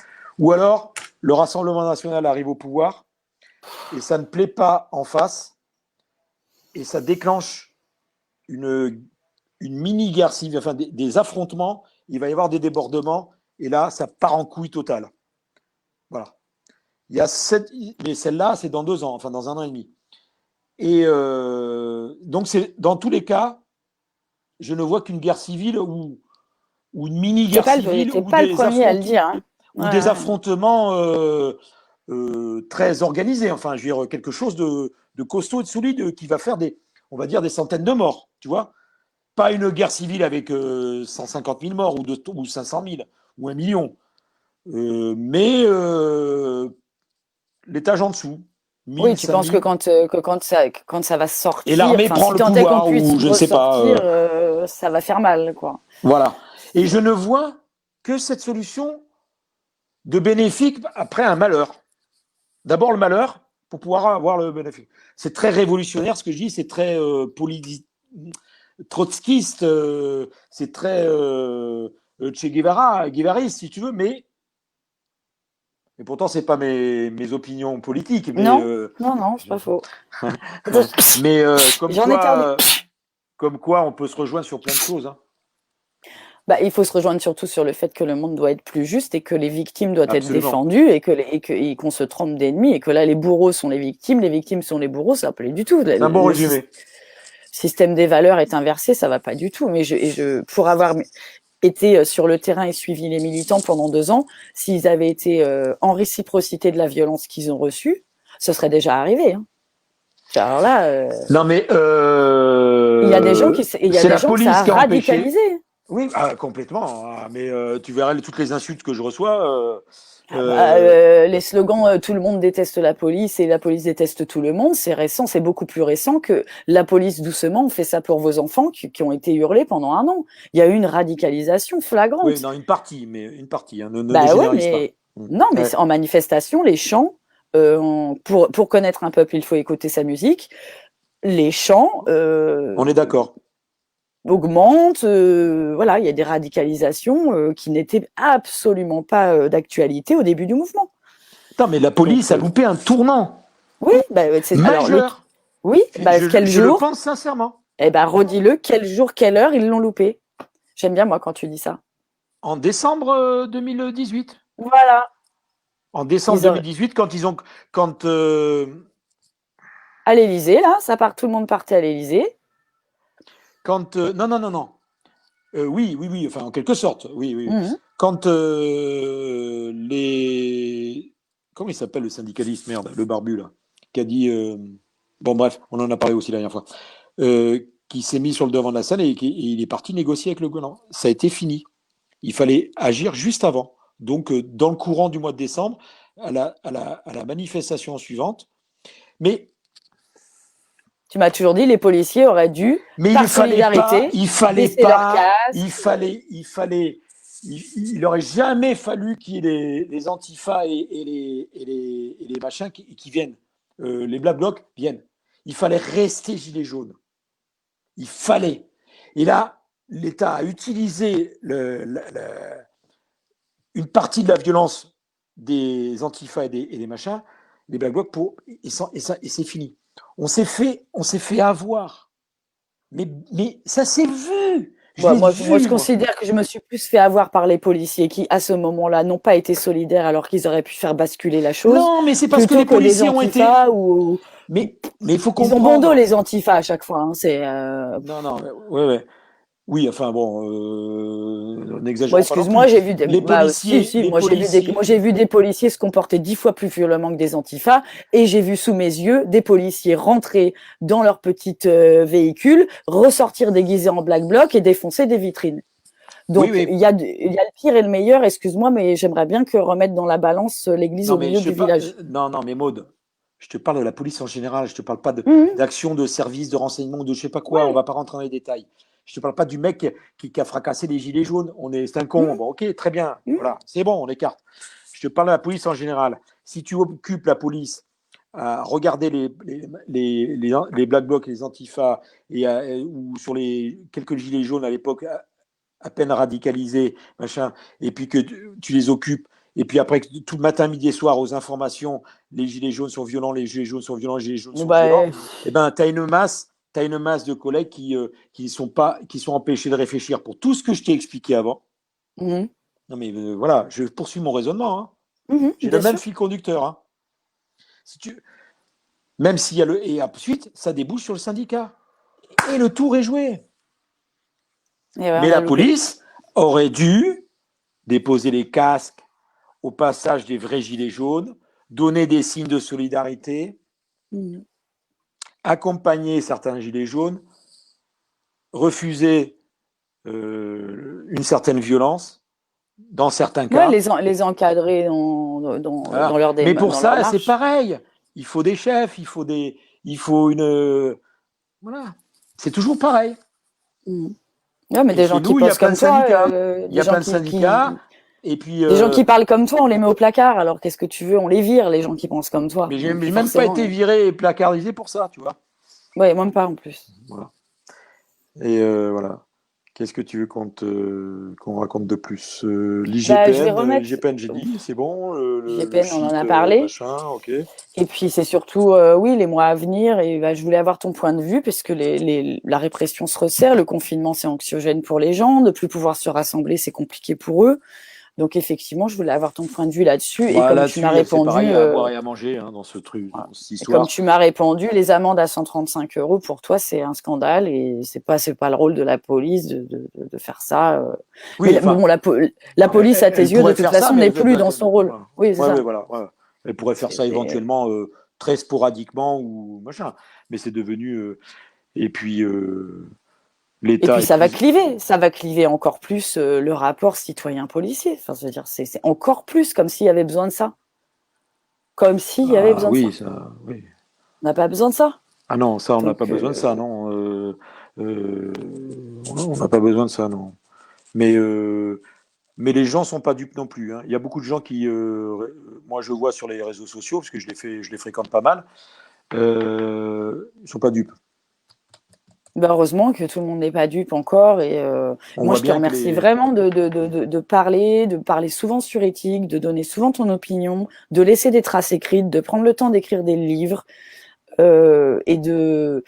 Ou alors, le Rassemblement national arrive au pouvoir et ça ne plaît pas en face et ça déclenche une mini-guerre civile, enfin des affrontements, il va y avoir des débordements, et là, ça part en couille totale. Voilà. Il y a mais celle-là, c'est dans 2 ans, enfin dans 1 an et demi. Et donc, dans tous les cas, je ne vois qu'une guerre civile ou une mini-guerre civile T'es pas le premier à le dire, hein. ou des Ouais, affrontements très organisés. Enfin, je veux dire, quelque chose de costaud et de solide qui va faire on va dire, des centaines de morts, tu vois. Pas une guerre civile avec 150 000 morts ou 500 000 ou 1 million, mais l'étage en dessous, oui, 1000, tu penses que 5000, quand ça va et sortir, l'armée enfin, prend si le tant est qu'on pouvoir, puisse ou je ne sais pas. ressortir, ça va faire mal, quoi. Voilà. Et je ne vois que cette solution de bénéfique après un malheur. D'abord le malheur pour pouvoir avoir le bénéfice. C'est très révolutionnaire ce que je dis, c'est très trotskiste, c'est très Che Guevara, guévariste si tu veux, mais pourtant c'est pas mes opinions politiques, Non, non, non, c'est pas faux. mais J'en ai terminé. comme quoi on peut se rejoindre sur plein de choses. Hein. Bah, il faut se rejoindre surtout sur le fait que le monde doit être plus juste et que les victimes doivent être Absolument. défendues et qu'on se trompe d'ennemis et que là, les bourreaux sont les victimes sont les bourreaux, ça va pas du tout. C'est un bon Le résumé. système des valeurs est inversé, ça va pas du tout. Mais pour avoir été sur le terrain et suivi les militants pendant 2 ans, s'ils avaient été en réciprocité de la violence qu'ils ont reçue, ce serait déjà arrivé. Hein. Alors là, Non, mais il y a des gens qui, il y a c'est des la gens que police ça a qui a empêché. radicalisé. Oui, complètement. Ah, mais tu verrais toutes les insultes que je reçois. Les slogans tout le monde déteste la police et la police déteste tout le monde, c'est récent, c'est beaucoup plus récent que la police doucement, on fait ça pour vos enfants qui ont été hurlés pendant 1 an. Il y a eu une radicalisation flagrante. Oui, non, une partie, hein, ne Bah ouais, généralise pas. mais non, mais Ouais. en manifestation, les chants, pour connaître un peuple, il faut écouter sa musique. Les chants On est d'accord. augmentent, voilà, il y a des radicalisations qui n'étaient absolument pas d'actualité au début du mouvement. Non, mais la police Donc, a loupé un tournant oui, bah, c'est alors majeur. oui, bah, quel Je le jour? pense sincèrement. Eh ben redis-le, quel jour, quelle heure ils l'ont loupé. J'aime bien moi quand tu dis ça. En décembre 2018. Voilà. En décembre Ils auraient... 2018, quand À l'Élysée, là, tout le monde partait à l'Élysée. non, non, non, non. Oui, oui, oui, enfin, en quelque sorte, oui, oui. Mmh. Quand les. Comment il s'appelle le syndicaliste, merde, le barbu, là, qui a dit. Bon, bref, on en a parlé aussi la dernière fois. Qui s'est mis sur le devant de la scène et il est parti négocier avec le gouvernement. Ça a été fini. Il fallait agir juste avant. Donc, dans le courant du mois de décembre, à la manifestation suivante. Mais Tu m'as toujours dit les policiers auraient dû, par solidarité, baisser leur casque. Il aurait jamais fallu qu'il y ait les antifas et les machins qui viennent, les Black Blocs viennent. Il fallait rester gilet jaune. Il fallait. Et là, l'État a utilisé une partie de la violence des antifas et des machins, les Black Blocs, et c'est fini. On s'est fait avoir. Mais ça s'est vu. Moi, je considère que je me suis plus fait avoir par les policiers qui, à ce moment-là, n'ont pas été solidaires alors qu'ils auraient pu faire basculer la chose. Non, mais c'est parce que les policiers ont été. Mais il faut comprendre. Ils ont bon dos les antifas à chaque fois. Hein, Non, non, ouais. Oui, enfin bon, n'exagérons pas. Excuse-moi, j'ai vu des policiers. Moi j'ai vu des policiers se comporter 10 fois plus violemment que des antifas, et j'ai vu sous mes yeux des policiers rentrer dans leur petite véhicule, ressortir déguisés en Black Bloc et défoncer des vitrines. Donc il y a le pire et le meilleur. Excuse-moi, mais j'aimerais bien que remettre dans la balance l'église au milieu du village. Non, mais Maud, je te parle de la police en général. Je te parle pas d'action de service de renseignement, de je sais pas quoi. Ouais. On va pas rentrer dans les détails. Je te parle pas du mec qui a fracassé les gilets jaunes. C'est un con. Bon, ok, très bien. Voilà, c'est bon, on écarte. Je te parle de la police en général. Si tu occupes la police à regarder les Black Blocs, les Antifas, ou sur les quelques gilets jaunes à l'époque à peine radicalisés, machin, et puis que tu les occupes, et puis après, tout le matin, midi et soir, aux informations, les gilets jaunes sont violents, les gilets jaunes sont violents, les gilets jaunes sont violents, et ben, tu as une masse de collègues qui sont empêchés de réfléchir pour tout ce que je t'ai expliqué avant. Non, mais voilà, je poursuis mon raisonnement. Hein. J'ai le même fil conducteur. Hein. Même s'il y a et ensuite, ça débouche sur le syndicat. Et le tour est joué. Mais la police aurait dû déposer les casques au passage des vrais gilets jaunes, donner des signes de solidarité, accompagner certains gilets jaunes, refuser une certaine violence dans certains cas. Ouais, les encadrer dans leur démarche. Mais pour ça, c'est pareil. Il faut des chefs, il faut une. Voilà. C'est toujours pareil. Ouais, mais des gens qui pensent comme toi. Il y a plein de syndicats. Et puis, les gens qui parlent comme toi, on les met au placard. Alors qu'est-ce que tu veux? On les vire, les gens qui pensent comme toi. Mais j'ai même pas été viré et placardisé pour ça, tu vois. Ouais, même pas en plus. Voilà. Et voilà. Qu'est-ce que tu veux qu'on raconte de plus? Bah, je vais L'IGPN, remettre. l'IGPN, j'ai dit, c'est bon. Le GPN, on en shit, a parlé. machin, ok. Et puis c'est surtout, oui, les mois à venir. Et bah, je voulais avoir ton point de vue parce que la répression se resserre, le confinement c'est anxiogène pour les gens, de plus pouvoir se rassembler c'est compliqué pour eux. Donc effectivement, je voulais avoir ton point de vue là-dessus. Et Bah, comme tu m'as là-dessus, c'est répondu, pareil, à boire et à manger dans ce truc, voilà. dans cette Et comme histoire. tu m'as répondu, les amendes à 135 euros pour toi c'est un scandale et c'est pas le rôle de la police de faire ça. Oui, Mais enfin, bon, la police à tes elle yeux de pourrait toute faire ça, façon mais n'est plus dans son rôle. voilà. Oui, c'est Ouais, ouais, ça. voilà, ouais. Elle pourrait faire ça C'est- éventuellement très sporadiquement ou machin. Mais c'est devenu. Et puis, Et l'État puis est plus. ça va cliver encore plus le rapport citoyen-policier. Enfin, je veux dire, c'est encore plus comme s'il y avait besoin de ça. Comme s'il y avait Ah besoin de oui, ça. ça, oui. On n'a pas besoin de ça. Ah non, ça, on n'a pas Donc, besoin de ça, non. Euh, non, on n'a pas besoin de ça, non. Mais, euh, mais les gens sont pas dupes non plus, hein. Il y a beaucoup de gens qui, moi, je vois sur les réseaux sociaux, parce que je les fréquente pas mal, ils sont pas dupes. bah, heureusement que tout le monde n'est pas dupe encore. Et On moi, voit je te bien que remercie les. vraiment de parler souvent sur éthique, de donner souvent ton opinion, de laisser des traces écrites, de prendre le temps d'écrire des livres et de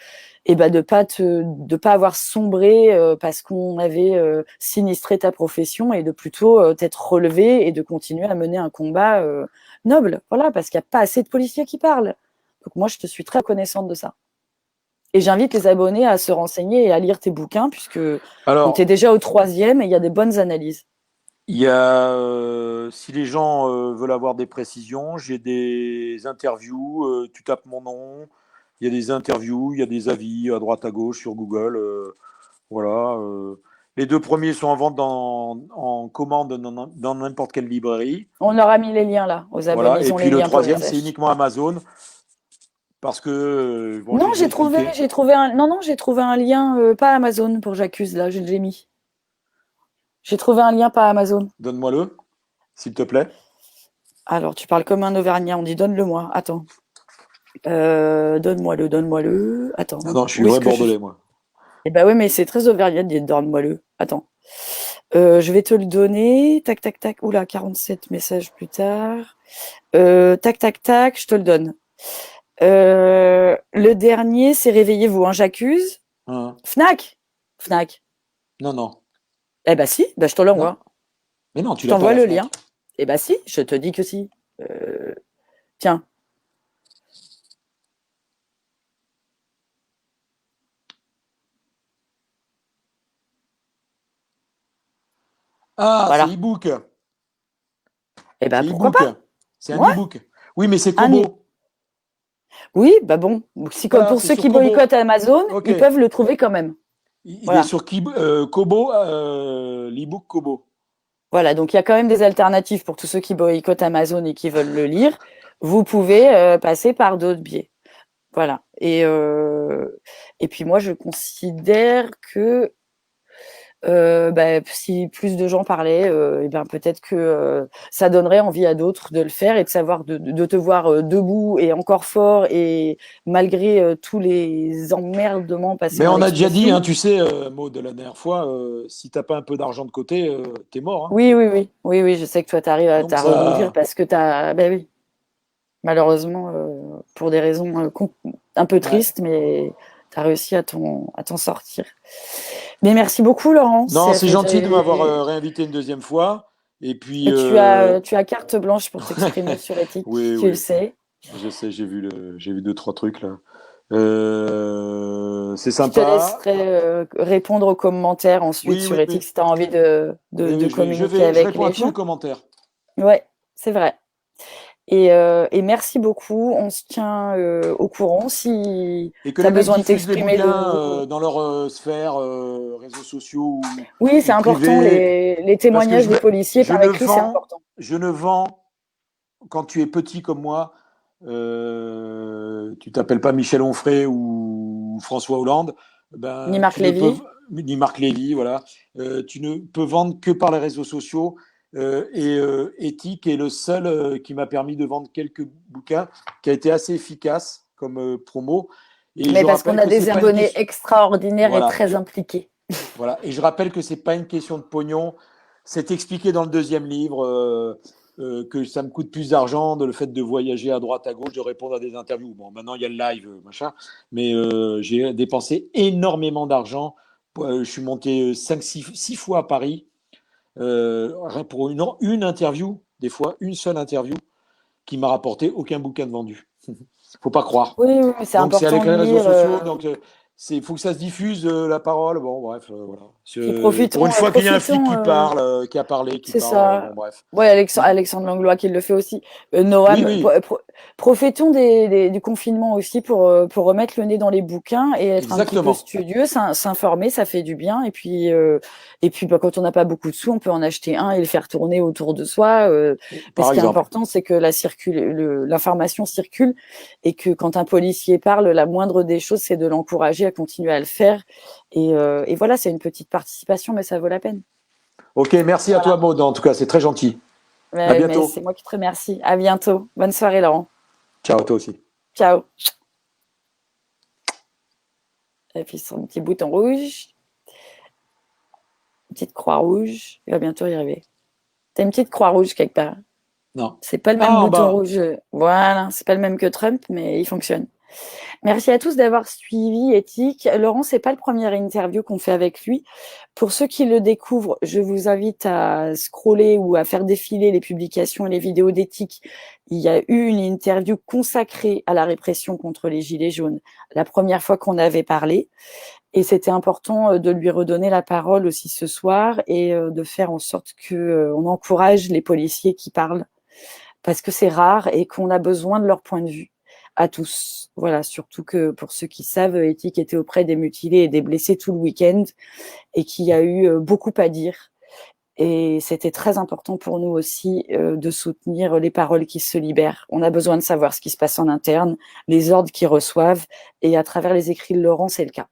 pas avoir sombré parce qu'on avait sinistré ta profession et de plutôt t'être relevé et de continuer à mener un combat noble. Voilà, parce qu'il n'y a pas assez de policiers qui parlent. Donc moi, je te suis très reconnaissante de ça. Et j'invite les abonnés à se renseigner et à lire tes bouquins, puisque bon, tu es Alors, déjà au troisième et il y a des bonnes analyses. il y a, si les gens veulent avoir des précisions, j'ai des interviews, tu tapes mon nom, il y a des interviews, il y a des avis à droite à gauche sur Google. Voilà. Les deux premiers sont en vente en commande dans n'importe quelle librairie. On leur a mis les liens là, aux abonnés. Voilà. Et Ils ont puis les le liens pour les troisième, c'est acheter. uniquement Amazon parce que, bon, Non, j'ai déjà expliqué. j'ai trouvé un lien, pas Amazon pour J'accuse, là, je l'ai mis. J'ai trouvé un lien pas Amazon. Donne-moi-le, s'il te plaît. Alors, tu parles comme un Auvergnat, on dit donne-le-moi. Attends. Donne-moi-le, donne-moi-le. Attends, Ah non, je suis où est-ce vrai que je. bordelais, moi. Eh ben oui, mais c'est très Auvergnat de dire donne-moi-le. Attends. Je vais te le donner. Tac, tac, tac. Oula, 47 messages plus tard. Tac, tac, tac, je te le donne. Le dernier, c'est Réveillez-vous, hein, j'accuse. Hein. Fnac. Fnac. Non, non, Eh ben si, ben je te non. l'envoie. Mais non, tu Je l'as pas à t'envoie la le Fnac. lien. Eh ben si, je te dis que si. Tiens. Ah, c'est Voilà. e-book. Eh ben C'est pourquoi e-book. pas? C'est un Ouais. e-book. Oui, mais c'est Un i- Kobo. Oui, bah bon. Si, comme Voilà, pour c'est ceux sur qui Kobo. boycottent Amazon, Ok. ils peuvent le trouver quand même. Il est Voilà. sur Kobo, l'e-book Kobo. Voilà. Donc il y a quand même des alternatives pour tous ceux qui boycottent Amazon et qui veulent le lire. Vous pouvez passer par d'autres biais. Voilà. Et puis moi, je considère que bah, si plus de gens parlaient, et ben peut-être que ça donnerait envie à d'autres de le faire et de savoir de te voir debout et encore fort et malgré tous les emmerdements, Mais passez-moi on a déjà dit, l'expression. hein, tu sais, Maud, de la dernière fois, si t'as pas un peu d'argent de côté, t'es mort, hein. Oui, oui, oui, oui, oui, je sais que toi, tu arrives Donc à rebondir ça, parce que ben oui, malheureusement, pour des raisons un peu ouais. tristes, mais tu as réussi à t'en sortir. Mais merci beaucoup, Laurence. Non, c'est gentil de m'avoir réinvité une deuxième fois. Et puis, Et tu as carte blanche pour t'exprimer sur éthique, oui, tu le oui, sais. je sais, j'ai vu deux, trois trucs là. C'est Je te sympa. laisserai répondre aux commentaires ensuite Oui, sur oui, éthique oui. si tu as envie de communiquer Je avec réponds à les tous les gens. commentaires. Ouais, c'est vrai. Et merci beaucoup. On se tient au courant si Et que tu as les mecs besoin de diffusent les t'exprimer de bouquins nouveau. dans leur sphère, réseaux sociaux Oui, c'est ou important. privés. Les Parce que témoignages des policiers je par ne écrit, c'est vends, important. je ne vends, quand tu es petit comme moi, tu t'appelles pas Michel Onfray ou François Hollande, Ni ben, Marc tu ne peux, Lévy. ni Marc Lévy, voilà, tu ne peux vendre que par les réseaux sociaux. Éthique est le seul qui m'a permis de vendre quelques bouquins, qui a été assez efficace comme promo. Et Mais je parce qu'on rappelle a que c'est des pas une abonnés question. extraordinaires et Voilà. très impliqués. Voilà. Et je rappelle que c'est pas une question de pognon. C'est expliqué dans le deuxième livre que ça me coûte plus d'argent de le fait de voyager à droite, à gauche, de répondre à des interviews. Bon, maintenant il y a le live, machin, mais j'ai dépensé énormément d'argent. Je suis monté 6 fois à Paris pour une interview, des fois une seule interview, qui m'a rapporté aucun bouquin de vendu. Faut pas croire. Oui, oui, c'est Donc c'est important avec de les réseaux lire. sociaux, donc c'est faut que ça se diffuse la parole. Bon bref, voilà. Puis Pour une fois qu'il y a un flic profitons. qui parle, qui a parlé, qui C'est parle, ça. bon bref. Ouais, Hmm. Alexandre Langlois qui le fait aussi. Oui, Noam, oui, profitons du confinement aussi pour remettre le nez dans les bouquins et être un petit peu exactement. studieux, s'informer, ça fait du bien. Et puis bah, quand on n'a pas beaucoup de sous, on peut en acheter un et le faire tourner autour de soi. Mais ce Par qui est exemple. important, c'est que l'information circule et que quand un policier parle, la moindre des choses, c'est de l'encourager à continuer à le faire. Et voilà, c'est une petite participation, mais ça vaut la peine. Ok, merci à toi Voilà. Maud. En tout cas, c'est très gentil. À Mais bientôt. c'est moi qui te remercie. À bientôt. Bonne soirée, Laurent. Ciao à toi aussi. Ciao. Appuie sur un petit bouton rouge, une petite croix rouge. Il va bientôt y arriver. T'as une petite croix rouge quelque part. Non. C'est pas le même Ah, en bouton bas. rouge. Voilà, c'est pas le même que Trump, mais il fonctionne. Merci à tous d'avoir suivi Éthique. Laurent, c'est pas le premier interview qu'on fait avec lui. Pour ceux qui le découvrent, je vous invite à scroller ou à faire défiler les publications et les vidéos d'Éthique. Il y a eu une interview consacrée à la répression contre les Gilets jaunes, la première fois qu'on avait parlé. Et c'était important de lui redonner la parole aussi ce soir et de faire en sorte que on encourage les policiers qui parlent parce que c'est rare et qu'on a besoin de leur point de vue à tous. Voilà, surtout que pour ceux qui savent, Éthique était auprès des mutilés et des blessés tout le week-end et qu'il y a eu beaucoup à dire. Et c'était très important pour nous aussi de soutenir les paroles qui se libèrent. On a besoin de savoir ce qui se passe en interne, les ordres qu'ils reçoivent, et à travers les écrits de Laurent, c'est le cas.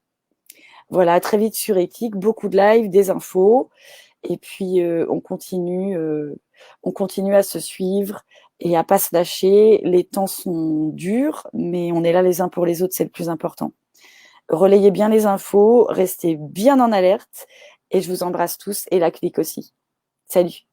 Voilà, à très vite sur Éthique, beaucoup de live, des infos, et puis on continue à se suivre et à pas se lâcher. Les temps sont durs, mais on est là les uns pour les autres, c'est le plus important. Relayez bien les infos, restez bien en alerte, et je vous embrasse tous et la clique aussi. Salut.